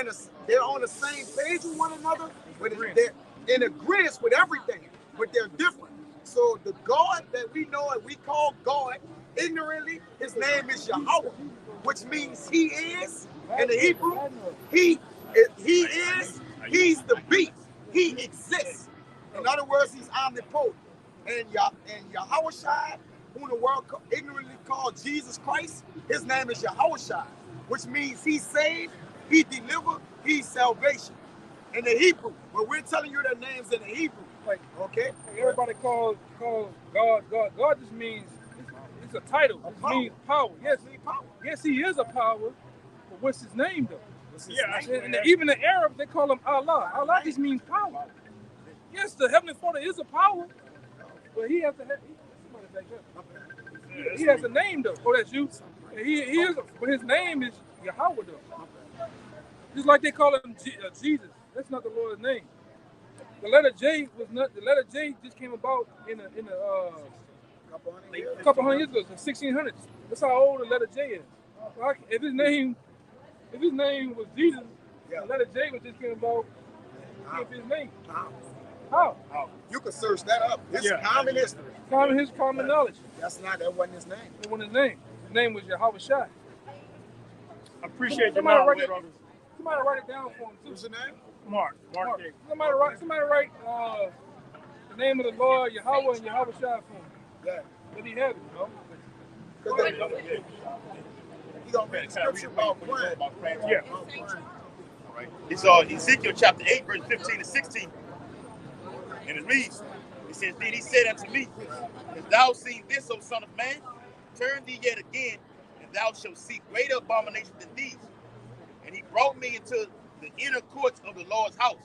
on the same page with one another, but they're in agreement with everything, but they're different. So the God that we know and we call God ignorantly, His name is Yahweh, which means He is. In the Hebrew, He is. He's the beast. He exists. In other words, He's omnipotent. And Yahweh Shai, whom the world ignorantly called Jesus Christ, His name is Yahweh Shai, which means He saved, He delivered, He's salvation. In the Hebrew, but we're telling you their names in the Hebrew. Okay? Everybody calls God. God just means, it's a title. It means power. Yes, He is a power, but what's His name though? And even the Arabs, they call Him Allah. Allah just means power. Yes, the Heavenly Father is a power, but He has to have. Somebody back up. He has a name though. Oh, that's you. He is, but His name is Yahweh though. Just like they call Him Jesus. That's not the Lord's name. The letter J was not. The letter J just came about in a couple hundred years ago, the 1600s. That's how old the letter J is. If his name was Jesus, the letter J was just came about. His name. How? You can search that up. It's common history. Common knowledge. That wasn't his name. That wasn't his name. His name was Yahweh Shai. I appreciate the somebody knowledge, somebody write it down for him too. What's your name? Mark. Somebody write the name of the Lord Yahweh and Yahweh Shai for him. Yeah. Let he have it, He gonna read the scripture about praying. Yeah. Right. It's Ezekiel chapter 8, verse 15 to 16. And it reads, it says, "Then He said unto me, Hast thou seen this, O son of man? Turn thee yet again, and thou shalt see greater abominations than these. And He brought me into the inner courts of the Lord's house.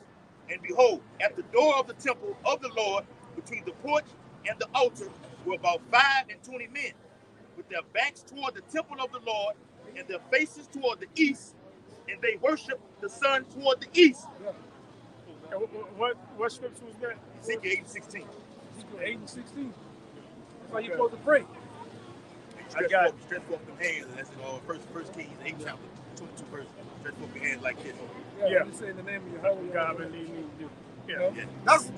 And behold, at the door of the temple of the Lord, between the porch and the altar, were about 25 men, with their backs toward the temple of the Lord, and their faces toward the east, and they worshiped the sun toward the east. What scripture was that? Ezekiel 8:16. Ezekiel 8 and 16. That's how you're supposed to pray. Stretch forth them hands, and that's First Kings 8 chapter 22 verse. Stretch forth your hands like this. Yeah. You say in the name of Yahweh. God believe me to do. Yeah. That's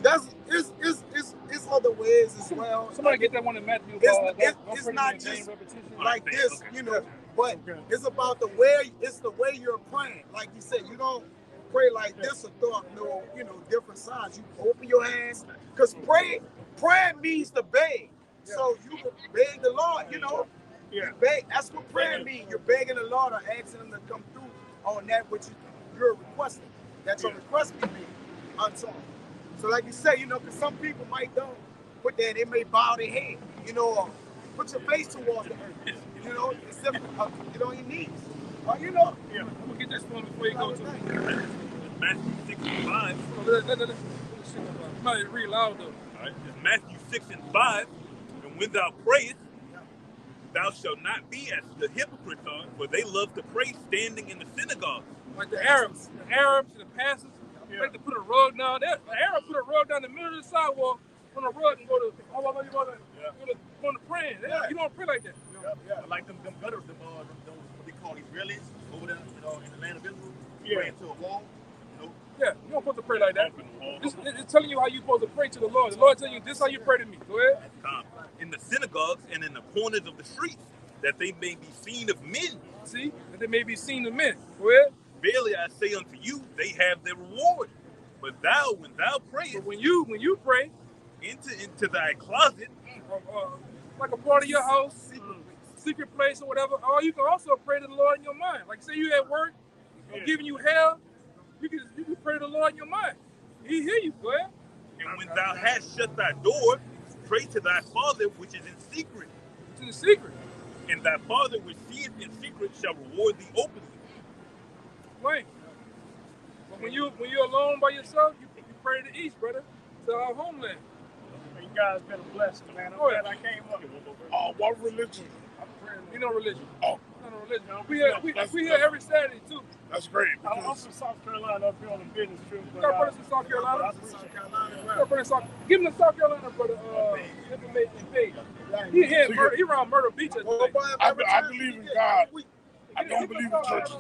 it's other ways as well. Somebody get that one in Matthew. It's not just like this, you know, but it's about the way. It's the way you're praying. Like you said, you don't pray like this or throw up no, you know, different signs. You open your hands, because praying means to beg. So you can beg the Lord, you know. Yeah. Beg. That's what prayer means. You're begging the Lord or asking Him to come through on that which you're requesting. That your request be made unto Him. So like you say, you know, because some people might don't put that, they may bow their head, you know, or put your face towards the earth. You know, it's simply, get on your knees. You know. Yeah. I'm gonna get this one before you go to Matthew 6 and 5. You might read loud though. All right. It's Matthew 6 and 5. And when thou prayest, thou shalt not be as the hypocrites are, for they love to pray standing in the synagogues. Like the Arabs, the pastors, like to put a rug down. The Arab put a rug down the middle of the sidewalk on a rug and go to praying. You don't pray like that. Like them gutters, them what they call Israelis over there, you know, in the land of Israel. Yeah. Praying to a wall. You know? Yeah, you don't supposed to pray like that. It's telling you how you're supposed to pray to the Lord. The Lord telling you, this is how you pray to me. Go ahead. In the synagogues and in the corners of the streets, that they may be seen of men. See? That they may be seen of men. Go ahead. Verily I say unto you, they have their reward. But thou, when thou prayest, but when you pray, enter into thy closet, like a part of your house, secret place or whatever, or you can also pray to the Lord in your mind. Like say you at work, I'm giving you hell, you can pray to the Lord in your mind. He hear you, go ahead. And when thou hast shut thy door, pray to thy Father which is in secret. It's in secret. And thy Father which seeth in secret shall reward thee openly. Right. But when you're alone by yourself, you pray to the east, brother, to our homeland. You guys been a blessing, man. I'm glad I came up. What religion? You know religion. Oh. No religion. We here every Saturday too. That's great. I'm from South Carolina up here on a business trip. You got brothers in South Carolina? Give him the South Carolina brother information page. He around Myrtle Beach. I believe in God. I don't believe in churches.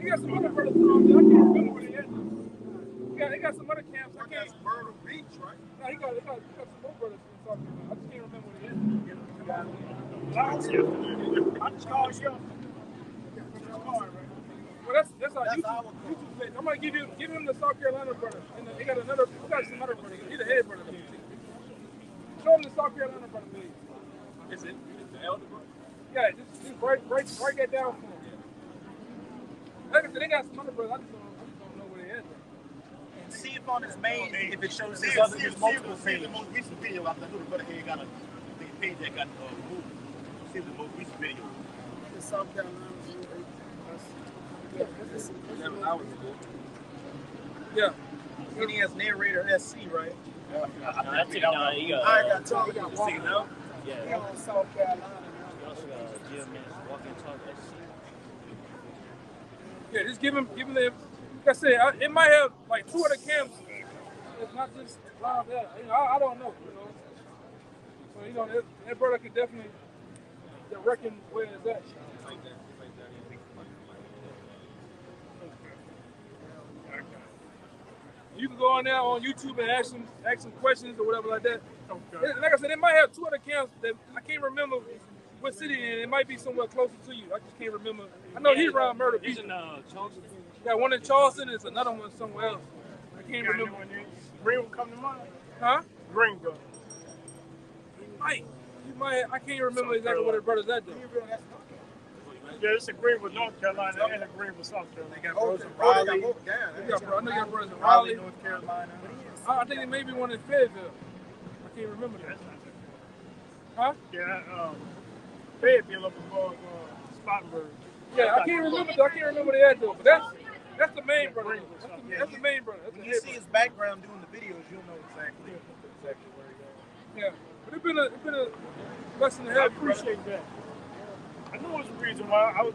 He got some other brothers around there. I can't remember where they at. He got some other camps. I can't. Myrtle Beach, right? No, he got some more brothers in South Carolina. I just can't remember where they at. I just called you. Well, that's our YouTube page. I'm gonna give him the South Carolina brother, and they got some other brother. He's the head brother. Show him the South Carolina brother, please. Is it the elder brother? Yeah, just break that down for him. Like I said, they got some other brothers. I just don't know where they at. See if on his main, if it shows his multiple pages. The most recent video, I know the brother here got a page that got moved. See the most recent video. The South Carolina. Yeah. And he has narrator SC, right? That's it. No, you got. I got told. You got See it now? Yeah. on South Carolina. You also got GMS, Walk and Talk SC. Yeah, just give him the. Like I said, it might have like 2 other camps. It's not just around there. You know, I don't know. You know, so that brother could definitely reckon where it's at. You can go on there on YouTube and ask some questions or whatever like that. Okay. Like I said, they might have 2 other camps that I can't remember what city, and it might be somewhere closer to you. I just can't remember. I know he's around Myrtle Beach. He's in Charleston. Yeah, one in Charleston. There's another one somewhere else. I can't remember. Greenville come to mind? Huh? Greenville. I can't remember exactly what his brother's at though. Yeah, it's a Greenville, North Carolina, and a Greenville, South Carolina. They got brothers in Raleigh. I know you got brothers in Raleigh, North Carolina. I think they may be one in Fayetteville. I can't remember that. Huh? Yeah, Fayetteville up above Spartanburg. Yeah, I can't remember the ad though. But that's the main brother. That's the main brother. When you see his background doing the videos, you'll know exactly where he goes. Yeah, but it's been a lesson to have. I appreciate that. I knew it was a reason why I was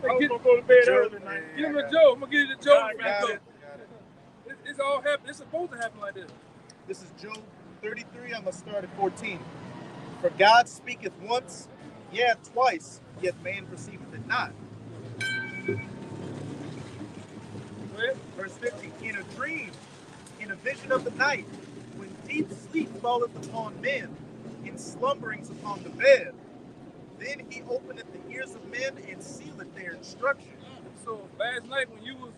Hey, gonna go to bed Joe. early tonight. Give him a Joe. I'm gonna give you the Joe. Got it. It's all happening. It's supposed to happen like this. This is Job 33. I'm going to start at 14. For God speaketh once, yea, twice, yet man perceiveth it not. Verse 15. In a dream, in a vision of the night, when deep sleep falleth upon men, in slumberings upon the bed, then he openeth the ears of men and sealeth their instruction. So last night when you was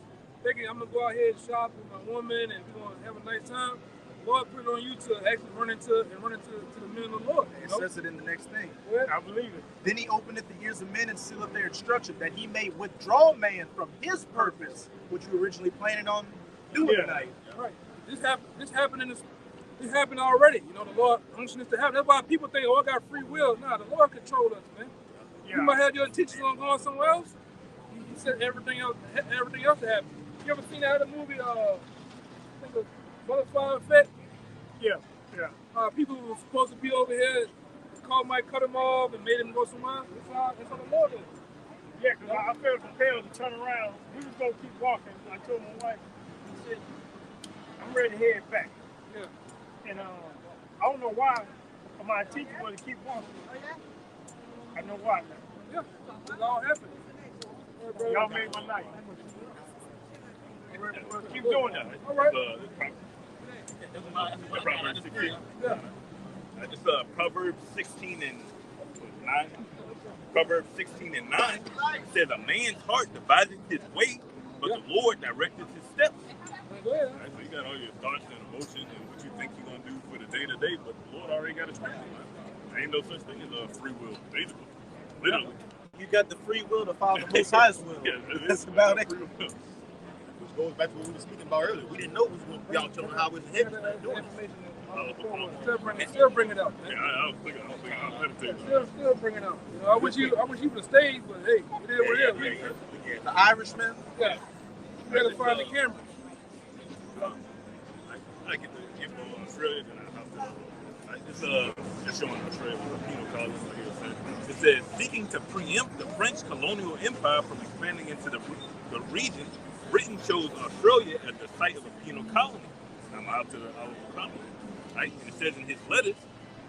thinking I'm gonna go out here and shop with my woman and we're gonna have a nice time, Lord put it on you to actually run into the men of the Lord. It says it in the next thing. I believe it. Then he openeth the ears of men and sealeth their instruction, that he may withdraw man from his purpose, which we originally planned on doing tonight. Right. This happened already. You know, the Lord unctioned this to happen. That's why people think, oh, I got free will. Nah, the Lord controlled us, man. Yeah. You might have your intentions on going somewhere else. He said everything else to happen. You ever seen that other movie? I think it was Butterfly Effect. Yeah. People who were supposed to be over here, the car might cut them off and made them go somewhere. That's how the Lord is. Yeah, because I felt compelled to turn around. We was going to keep walking. I told my wife, I said, I'm ready to head back. Yeah. And I don't know why, but my teacher wanted to keep walking. I know why now. Yeah, it all happened. Y'all made my night. Well, keep doing that. All right. Proverbs 16. Yeah. It's Proverbs 16 and 9. Proverbs 16 and 9 says, a man's heart deviseth his way, but the Lord directeth his steps. Go ahead. Right, so you got all your thoughts and emotions and what you think you're going to do for the day to day, but the Lord already got his plan. There ain't no such thing as a free will. Basically. Literally. You got the free will to follow the Most High's will. Yeah, That's about it. Which goes back to what we were speaking about earlier. We didn't know we was going to be out telling how it's heavy doing it. Still bring it out, man. Yeah, I was thinking, I'll meditate. Still bring it out. You know, I wish you would have stayed, but hey, it is what it is. The Irishman. Yeah. You gotta find the camera. I get the info on Australia, and I have to. It's showing Australia with a penal colony. It says, seeking to preempt the French colonial empire from expanding into the region, Britain chose Australia as the site of a penal colony. I'm out to the colony. Right? And it says in his letters,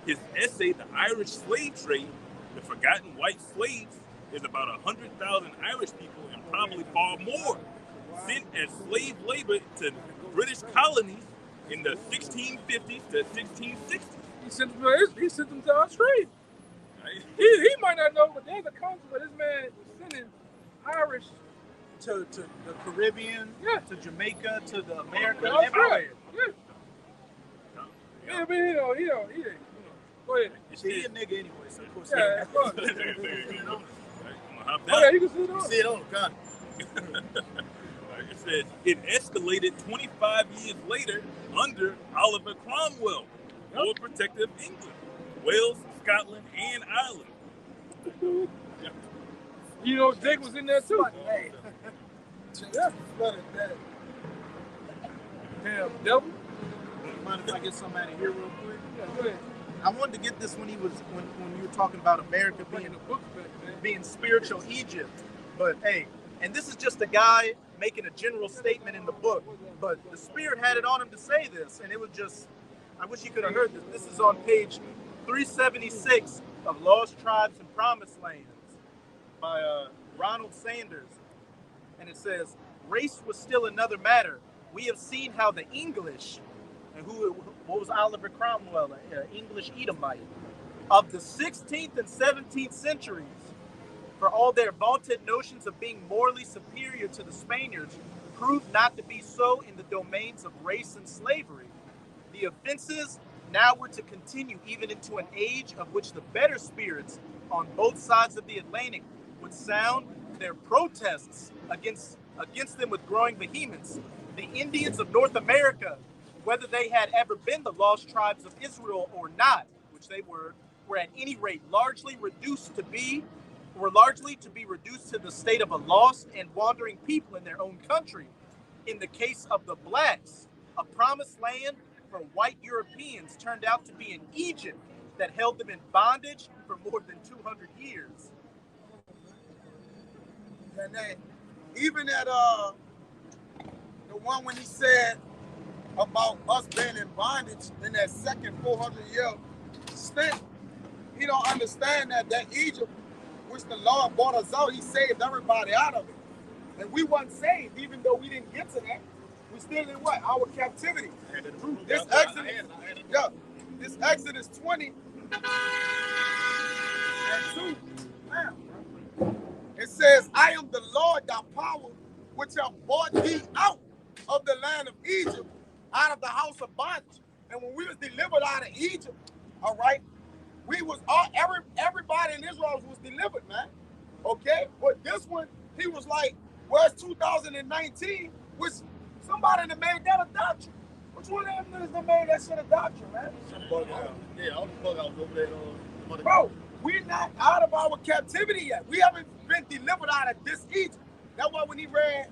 his essay, The Irish Slave Trade, The Forgotten White Slaves, is about 100,000 Irish people and probably far more sent as slave labor to British colonies in the 1650s to 1660s. He sent them to Australia. Right? He might not know, but there's a country where this man was sending Irish To the Caribbean, to Jamaica, to the America, to Australia. everywhere. Yeah, but he don't. Go ahead. He a nigga anyway, so of course. Yeah, of course. I'm gonna hop Oh, yeah, down. you can see it on. See it on the con. It says it escalated 25 years later under Oliver Cromwell, Lord Protector of England, Wales, Scotland, and Ireland. You know, Jake was in there too. Yeah. Damn, devil. Mind if I get some out of here real quick? Yeah, go ahead. I wanted to get this when you were talking about America being spiritual Egypt. But hey, and this is just a guy making a general statement in the book, but the Spirit had it on him to say this, and it was just, I wish you could have heard this. This is on page 376 of Lost Tribes and Promised Lands by Ronald Sanders. And it says, race was still another matter. We have seen how the English, and what was Oliver Cromwell, an English Edomite, of the 16th and 17th centuries, for all their vaunted notions of being morally superior to the Spaniards, proved not to be so in the domains of race and slavery. The offenses now were to continue even into an age of which the better spirits on both sides of the Atlantic would sound their protests against them with growing vehemence. The Indians of North America, whether they had ever been the lost tribes of Israel or not, which they were at any rate largely to be reduced to the state of a lost and wandering people in their own country. In the case of the blacks, a promised land for white Europeans turned out to be in Egypt that held them in bondage for more than 200 years. And then even at the one when he said about us being in bondage in that second 400-year stint, he don't understand that Egypt, which the Lord brought us out, he saved everybody out of it. And we wasn't saved, even though we didn't get to that. We still in what? Our captivity. This Exodus, yeah, this Exodus 20 and 2. Man, it says, I am the Lord thy power, which have brought thee out of the land of Egypt, out of the house of bondage. And when we was delivered out of Egypt, all right, we was all everybody in Israel was delivered, man. Okay? But this one, he was like, where's 2019? Which somebody that made that a doctrine. Which one of them is that made that shit a doctrine, man? Yeah, all the bug outs over there. Bro, we're not out of our captivity yet. We haven't been delivered out of this Egypt. That's why when he read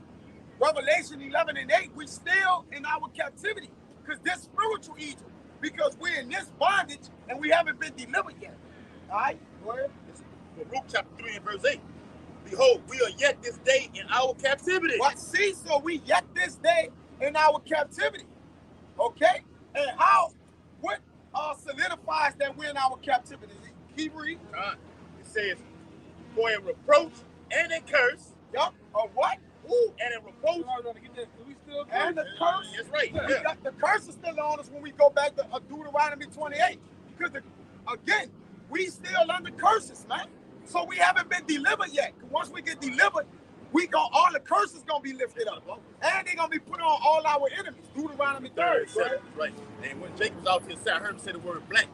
Revelation 11 and 8, we still in our captivity. Because this spiritual Egypt. Because we're in this bondage and we haven't been delivered yet. All right? Go ahead. Luke chapter 3 and verse 8. Behold, we are yet this day in our captivity. What? See, so we yet this day in our captivity. Okay? And how, what solidifies that we're in our captivity? Keep reading. It says, for a reproach and a curse. Yup. A what? Ooh. And a reproach. And the curse. That's right. Yeah. The curse is still on us when we go back to Deuteronomy 28. Because, again, we still under curses, man. So we haven't been delivered yet. Once we get delivered, all the curses going to be lifted up. And they're going to be put on all our enemies. Deuteronomy 30. Right. And when Jacob was out here, I heard him say the word black.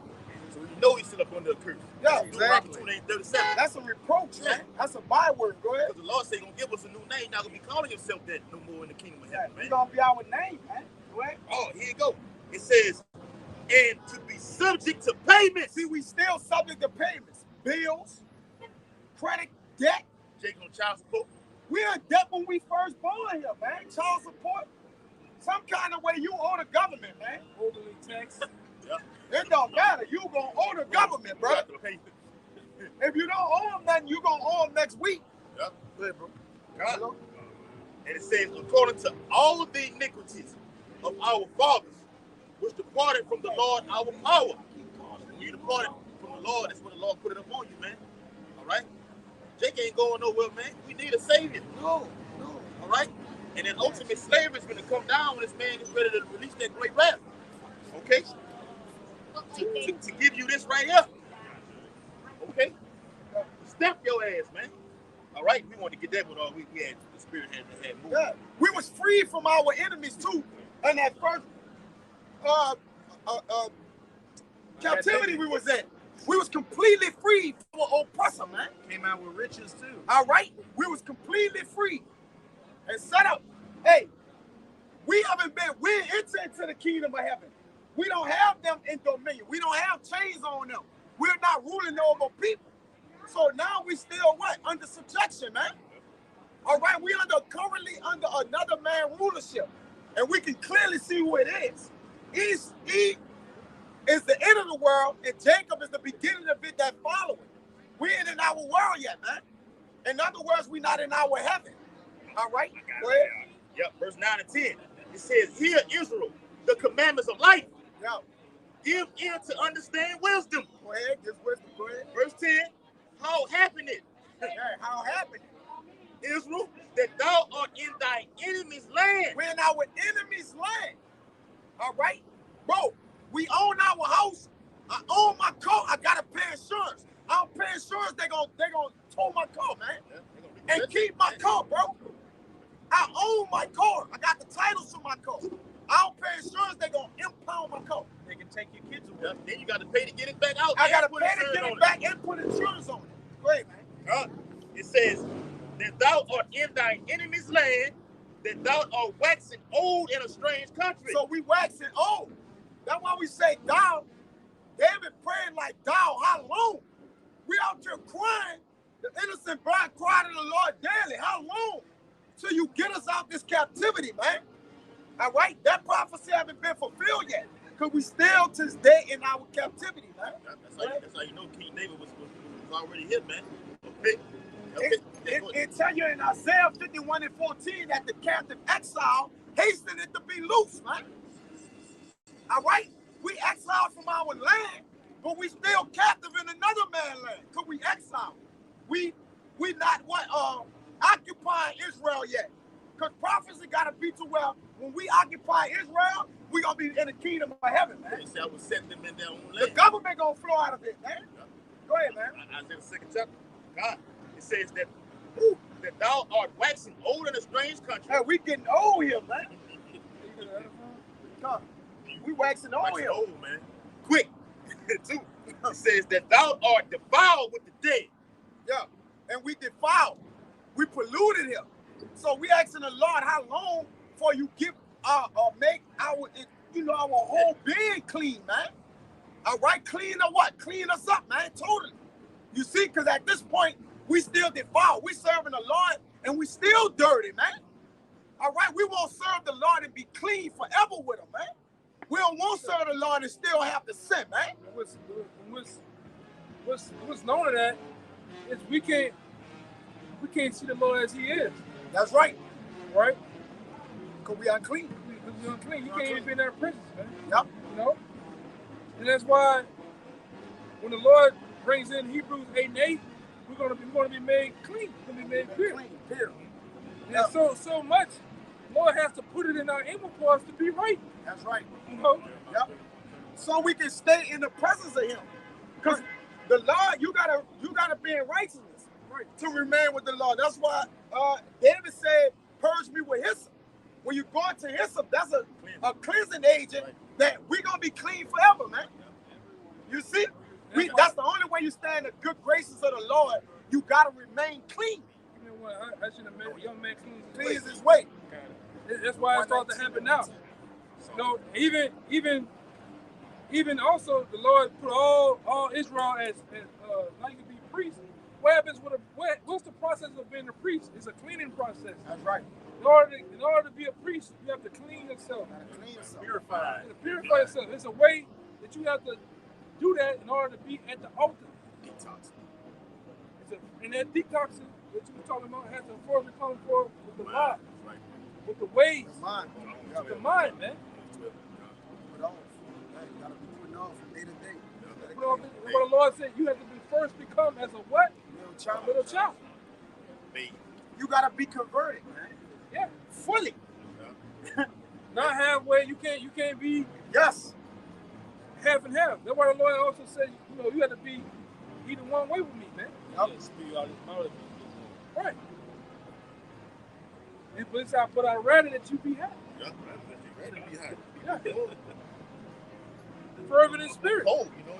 So you know he's still up under a curse. Yeah, exactly. 37. That's a reproach, man. That's a byword. Go ahead. Because the Lord said he's going to give us a new name. Not going to be calling himself that no more in the kingdom of heaven, man. He's going to be our name, man. Go ahead. Oh, here you go. It says, and to be subject to payments. See, we still subject to payments. Bills, credit, debt. Jacob on child support. We're in debt when we first born here, man. Child support. Some kind of way you owe the government, man. Overly taxed. Yeah. It don't matter. You gonna owe the government, bro. If you don't owe them nothing, you gonna owe them next week. Yeah. Good, bro. God. And it says, according to all the iniquities of our fathers, which departed from the Lord our power. When you departed from the Lord, that's when the Lord put it upon you, man. All right? Jake ain't going nowhere, man. We need a savior. No. All right? And then ultimate slavery is going to come down when this man is ready to release that great wrath. Okay? To give you this right here. Okay? Step your ass, man. All right? We want to get that with all we had. The spirit had moved. Yeah. We was free from our enemies, too. And that first captivity we was in. We was completely free from our oppressor, man. Came out with riches, too. All right? We was completely free. And set up. Hey, we're entering into the kingdom of heaven. We don't have them in dominion. We don't have chains on them. We're not ruling over people. So now we still what? Under subjection, man. All right, we currently under another man's rulership. And we can clearly see who it is. He is the end of the world, and Jacob is the beginning of it that following. We ain't in our world yet, man. In other words, we're not in our heaven. All right? Go ahead. Yep, verse 9 and 10. It says, hear Israel, the commandments of life. Yeah. Give ear to understand wisdom. Go ahead, give wisdom. Go ahead. Verse 10, how happened it? How happened it? Israel, that thou art in thy enemy's land. We're in our enemy's land. All right? Bro, we own our house. I own my car. I gotta pay insurance. I don't pay insurance, they gonna tow my car, man. And keep my car, bro. I own my car. I got the titles to my car. I don't pay insurance, they gonna impound my car. They can take your kids away. Yeah, then you got to pay to get it back out. I gotta pay to get it back and put insurance on it. Go ahead, man. It says, that thou art in thy enemy's land, that thou art waxing old in a strange country. So we waxing old. That's why we say thou. David praying like thou, how long? We out here crying. The innocent bride cried to the Lord daily. How long? Till you get us out this captivity, man. All right? That prophecy haven't been fulfilled yet. Because we still to this day in our captivity, man. That's how you know King David was already here, man. Okay? It tell you in Isaiah 51:14 that the captive exile hastened it to be loose, man. All right? We exiled from our land, but we still captive in another man's land. Because we exiled. We not occupying Israel yet. Because prophecy got to be to where when we occupy Israel, we going to be in the kingdom of heaven, man. They say I will set them in their own land. The government going to flow out of it, man. Yeah. Go ahead, man. Isaiah 2nd chapter. God, it says that thou art waxing old in a strange country. Hey, we getting old here, man. We waxing old here. Old, man. Quick. Too. It says that thou art defiled with the dead. Yeah. And we defiled. We polluted him. So we asking the Lord how long before you give make our our whole being clean, man. All right, clean or what? Clean us up, man. Totally. You see, because at this point we still defiled. We serving the Lord and we still dirty, man. All right, we won't serve the Lord and be clean forever with him, man. We don't want to serve the Lord and still have to sin, man. What's known of that is we can't see the Lord as he is. That's right. Right? Because we unclean. We unclean. You can't even be in their presence, man. Yep. You know? And that's why when the Lord brings in Hebrews 8:8, we're gonna be made clean. We're gonna be made pure. And yep. so much, the Lord has to put it in our inward parts to be right. That's right. You know? Yep. So we can stay in the presence of him. Because the Lord, you gotta be in righteousness to remain with the Lord. That's why David said, purge me with hyssop. When you go into hyssop, that's a cleansing agent that we're going to be clean forever, man. You see? That's the only way you stay in the good graces of the Lord. You got to remain clean. You know what? I should have made a young man cleanse his way. That's why it starts to happen now. You know, even also the Lord put all Israel as now you can be priests. What happens what's the process of being a priest? It's a cleaning process. That's right. In order to be a priest, you have to clean yourself. Purify. Purify yourself. It's a way that you have to do that in order to be at the altar. Detox. And that detoxing that you were talking about has to first come forth with the mind, with the ways, with the mind, man. Put off. You gotta be putting off from day to day. What the Lord said, you have to be first become as a what? Little child. You gotta be converted, man. Yeah. Fully. Not halfway. You can't be half and half. That's why the Lord also said, you have to be either one way with me, man. Right. But I'd rather that you be happy. Yeah, rather be happy. Yeah. Fervent in spirit. Oh, you know,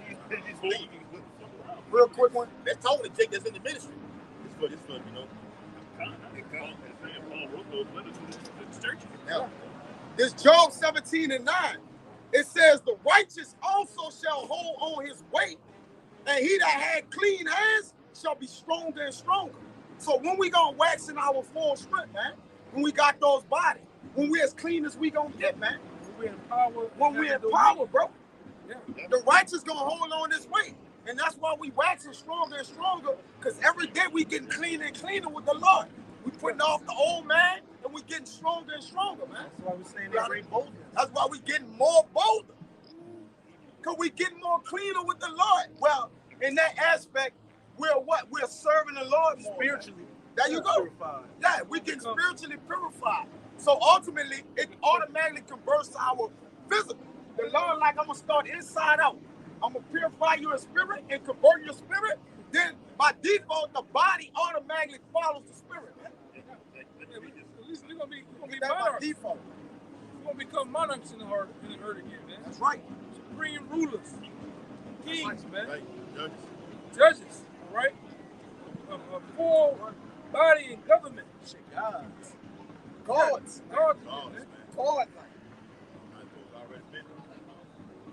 real quick one. That's totally take that's in the ministry. It's for Paul wrote those letters to the church. Yeah. This Job 17:9. It says, the righteous also shall hold on his weight, and he that had clean hands shall be stronger and stronger. So when we gonna wax in our full strength, man, when we got those bodies, when we as clean as we gonna get, man. When we in power, bro. Yeah. The righteous gonna hold on this weight. And that's why we waxing stronger and stronger, because every day we getting cleaner and cleaner with the Lord. We putting off the old man, and we getting stronger and stronger, man. That's why we're saying that great boldness. That's why we getting more bolder. Because we getting more cleaner with the Lord. Well, in that aspect, we're what? We're serving the Lord more. Spiritually. There you go. Purified. Yeah, we get spiritually purified. So ultimately, it automatically converts to our physical. The Lord, like, I'm going to start inside out. I'm going to purify your spirit and convert your spirit. Then, by default, the body automatically follows the spirit, man. At least we're going to be by monarchs. default. We're going to become monarchs in the earth again, man. That's right. Supreme rulers. Kings, man. Right. Judges, all right? A full body and government. Gods. Gods, man. God.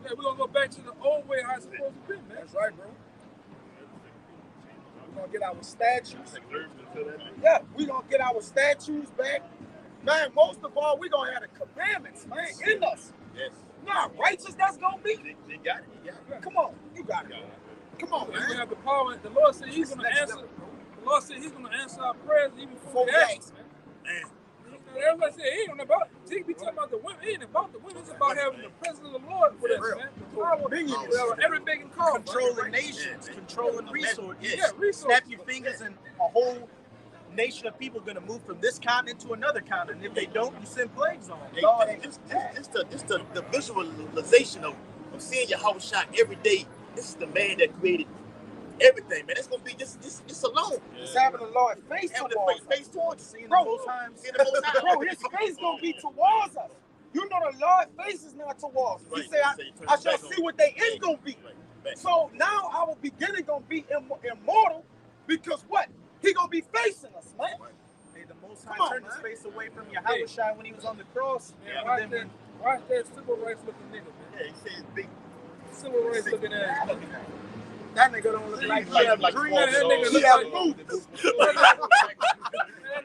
Yeah, we're going to go back to the old way how it's supposed to be, man. That's right, bro. We're going to get our statues. Yeah, we're going to get our statues back. Man, most of all, we're going to have the commandments, man, in us. Yes. Not righteous, that's going to be. They got it. Come on, you got it. Come on, We man. have the power. The Lord said he's going to answer. The Lord said He's gonna answer our prayers even before Before we we ask. ask. Man. Everybody said it ain't about. He be talking about the women. It ain't about the women. It's about having the presence of the Lord with us, man. The power of every big and call. Controlling nations, controlling the resources. Yeah, resources. Snap your fingers and a whole nation of people are going to move from this continent to another continent. If they don't, you send plagues on them. Hey, this the visualization of seeing your house shot every day. This is the man that created everything, man. It's gonna be this alone. It's having the Lord face Having towards the face towards us. Seeing the Bro, most times. Seeing the most high. Bro, his face gonna be towards us. You know the Lord's face is not towards us. He Right, say, I shall back see on. what they end gonna be. Right. So now our beginning gonna be immortal because what? He gonna be facing us, man. Hey, the Most Come High on, turned his man. face away from Yahushua when he was on the cross. Man, But then watch that civil rights looking nigga, man. Yeah, he says big. Civil rights looking ass. That nigga don't look like he have dreams. That nigga look He have like moves. That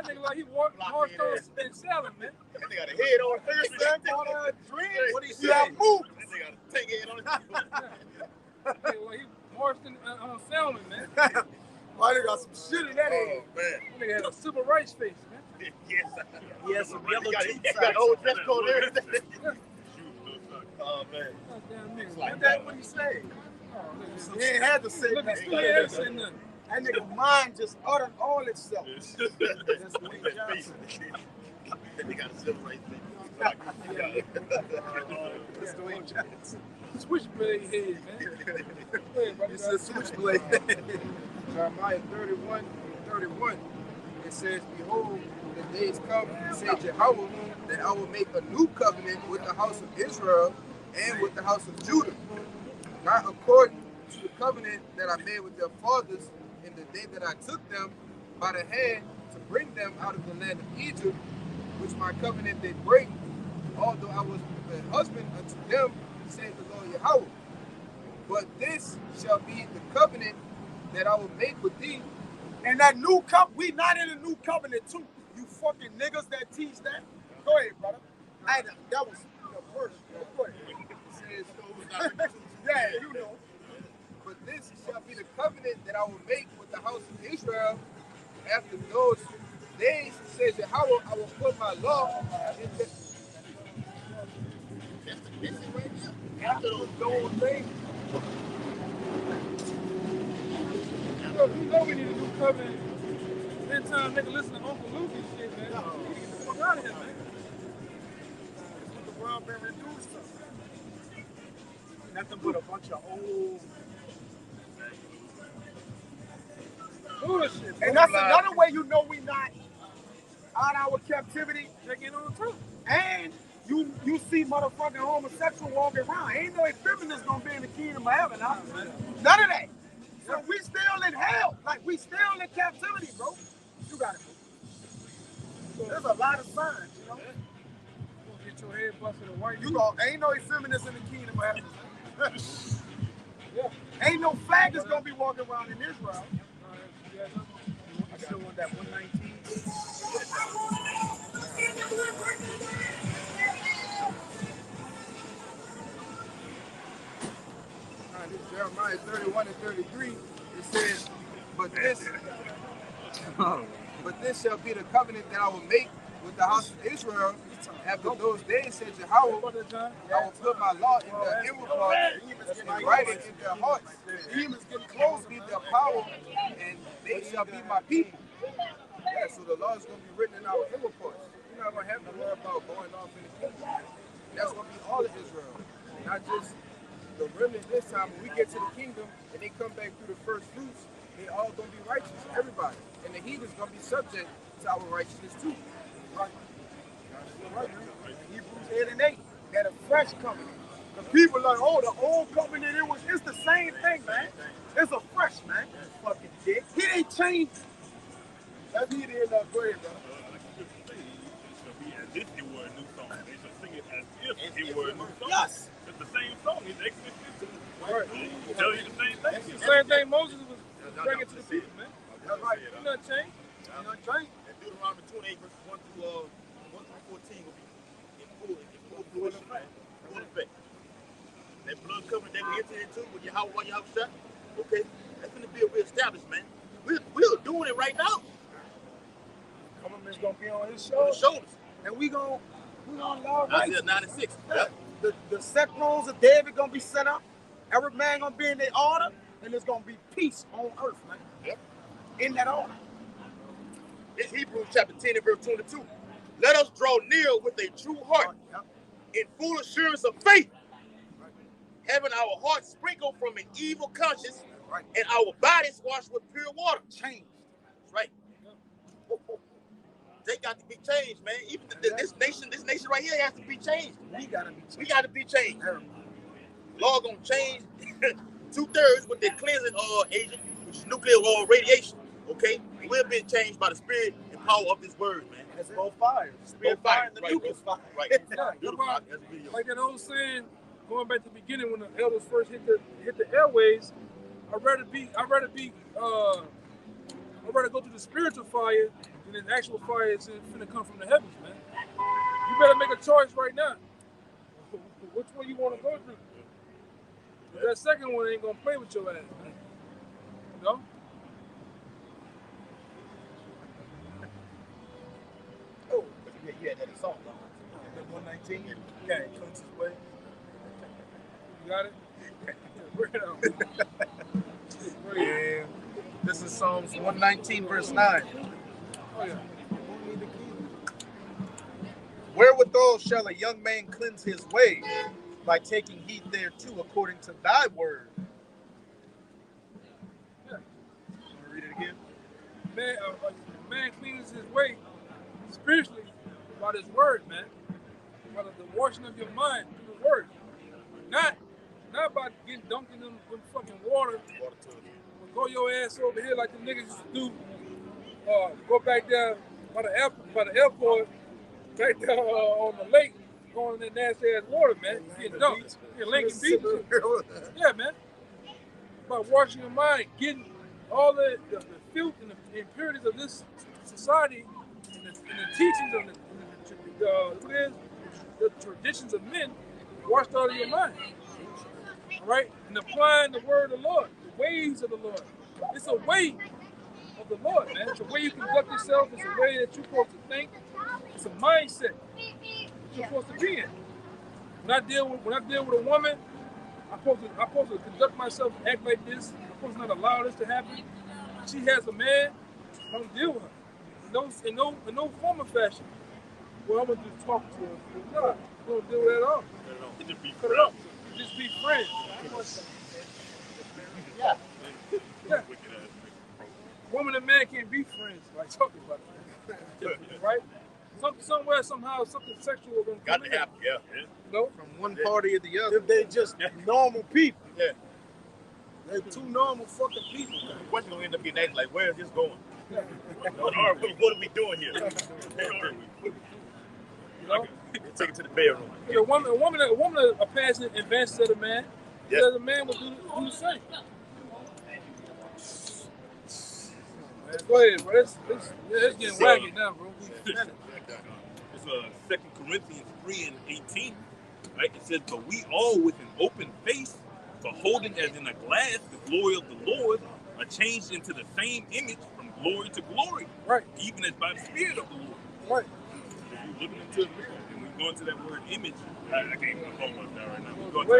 nigga like he marched on spin salad, man. That nigga got a head on He Thursday. on a dream. What he He say? have moves. That nigga got a tank head on his Nigga like he marched on salmon, man. Why they got some shit in that Oh, head? man. That nigga had a civil rights face, man. Yes. he has some yellow He teeth. got old dress code and everything. Oh, man. Goddamn nigga. like man. That what he said. Oh, nigga. He ain't had to say Look, nothing. he ain't say nothing. That nigga mind just uttered all itself. That's Dwayne Johnson. They got a civil rights thing. That's Dwayne Johnson. Switchblade head, man. He said switchblade. Jeremiah 31:31. It says, Behold, the days come, said Jehovah, that I will make a new covenant with the house of Israel and with the house of Judah, not according to the covenant that I made with their fathers in the day that I took them by the hand to bring them out of the land of Egypt, which my covenant they break, although I was a husband unto them, saith the Lord Yahweh. But this shall be the covenant that I will make with thee. And that new covenant, we not in a new covenant too. You fucking niggas that teach that. Go ahead, brother. That was the first. Go ahead. It says, Yeah, you know. But this shall be the covenant that I will make with the house of Israel after those days, says Yahweh, I will put my law into. That's the mission right there. After those gold things. You know we need a new covenant. That time nigga listen to Uncle Luke and shit, man. We need to get the fuck out of here, man. That's what the world been reduced to. Nothing but a bunch of old. Bullshit. And that's another way you know we not out our captivity. Check in on the truth. And you see motherfucking homosexual walking around. Ain't no feminists gonna be in the kingdom of heaven, huh? None of that. So we still in hell. Like we still in captivity, bro. You got it. There's a lot of signs, you know. Get your head busted a white. You go, ain't no feminists in the kingdom of heaven. Yeah. Ain't no flag that's gonna be walking around in Israel. I still want that 119. This is Jeremiah 31:33. It says, but this shall be the covenant that I will make with the house of Israel after those days, said Jehovah, I will put my law in their inward parts and write it in their hearts. Demons getting It will closer. be their power, and they shall be my people. Yeah, so the law is going to be written in our inward parts. You're not going to have to worry about going off in the kingdom. That's going to be all of Israel, not just the remnant this time. When we get to the kingdom and they come back through the first fruits, they all going to be righteous, everybody. And the heathens going to be subject to our righteousness too. Right. Right. Hebrews 8 and 8. That a fresh covenant. The people like, oh, the old covenant, it's the same thing, man. It's a fresh, man. Fucking dick. He ain't changed. That's neither here nor there, bro. As if it were a new song. They should sing it as if it were a new song. Yes. It's the same song. It's Exodus 15. Right. It tells you the same thing. It's the same thing Moses was bringing to the people, man. That's right. You not change. You know, change. And Deuteronomy 28 verses 1 through 14 will be in full fruition, man. Full effect. That blood covenant that we entered into with Yahweh, okay, that's going to be reestablished, man. We're doing it right now. Government's gonna be on his On the shoulders, shoulders. and we gonna love right. Isaiah 96. Yeah. The set thrones of David gonna be set up. Every man gonna be in their order, and there's gonna be peace on earth, man. Yep. In that order. It's Hebrews chapter 10 and verse 22. Let us draw near with a true heart, in full assurance of faith, having our hearts sprinkled from an evil conscience, and our bodies washed with pure water. Changed. That's right. They got to be changed, man. Even this nation right here has to be changed. We gotta be changed. We got to be changed. Lord gonna change 2/3 with their cleansing agent, which is nuclear radiation. Okay, we're being changed by the spirit and power of this word, man. That's both fires. Spirit fire, and the nuclear fire. Right. Like that old saying, going back to the beginning when the elders first hit the airways, I'd rather go through the spiritual fire than the actual fire is finna come from the heavens, man. You better make a choice right now. Which one you want to go through? That second one ain't gonna play with your ass, man. You know? Oh, you had that assault. 119. Yeah, it comes his way. You got it? Bring it on. Yeah. This is Psalms 119, verse 9. Oh, yeah. Wherewithal shall a young man cleanse his way? By taking heed thereto according to thy word. Yeah. Want to read it again? Man cleans his way spiritually by his word, man. By the washing of your mind through the word. Not by getting dunked in them fucking water. Go your ass over here like the niggas used to do. Go back there by the airport, back there on the lake, going in that nasty ass water, man. Getting dunked. Yeah, Lincoln Beach. Yeah, man. By washing your mind, getting all the filth and the impurities of this society and the teachings of the traditions of men washed out of your mind. All right? And applying the word of the Lord, the ways of the Lord. It's a way of the Lord, man. It's a way you conduct yourself. It's a way that you're supposed to think. It's a mindset you're supposed to be in. When I deal with a woman, I'm supposed to conduct myself, act like this. I'm supposed to not allow this to happen. She has a man, I don't deal with her. In no form of fashion. Well, I'm gonna just talk to her. No, I don't deal with that at all. Cut it off. Just be friends. Yeah. Woman and man can't be friends. Like talking about it. Right? Somewhere, somehow, something sexual is gonna come Got to happen, yeah. No? From one party or the other. If they just normal people. Yeah. They're two normal fucking people. The question gonna end up getting asked like, where is this going? What are we doing here? You know? Take it to the bedroom. A woman, a passionate advances of a man. Yeah. The man will do the same. Go ahead, bro. It's getting wacky now, bro. It's 2 Corinthians 3 and 18. Right? It says, but we all with an open face, beholding as in a glass the glory of the Lord, are changed into the same image from glory to glory. Right. Even as by the Spirit of the Lord. Right. If you're looking into the mirror and we go into that word image, I can't even phone up that right now. We're going to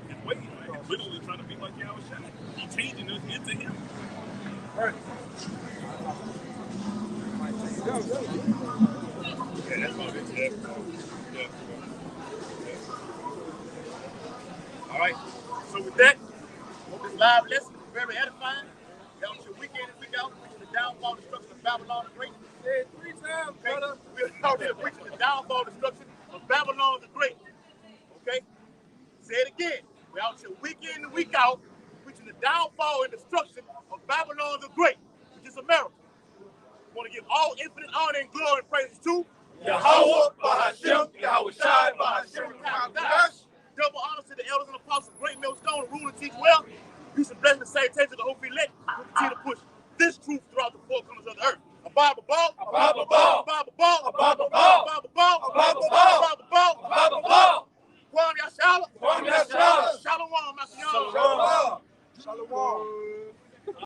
his way. It's literally trying to be like Yahweh Shai. He's changing us into him. Right. Yeah, that's what it is. Yeah. All right. So with that, hope this live lesson is very edifying. That was your weekend and week out, preaching the downfall and destruction of Babylon the Great. Say it 3 times, brother. We're out there preaching the downfall and destruction of Babylon the Great. Okay? Say it again. We're out here week in and week out, preaching the downfall and destruction of Babylon the Great, which is America. We want to give all infinite honor and glory and praises to Yahweh, Bahashem, Yahweh Shai, Bahashem, double honors to the elders and apostles, great mills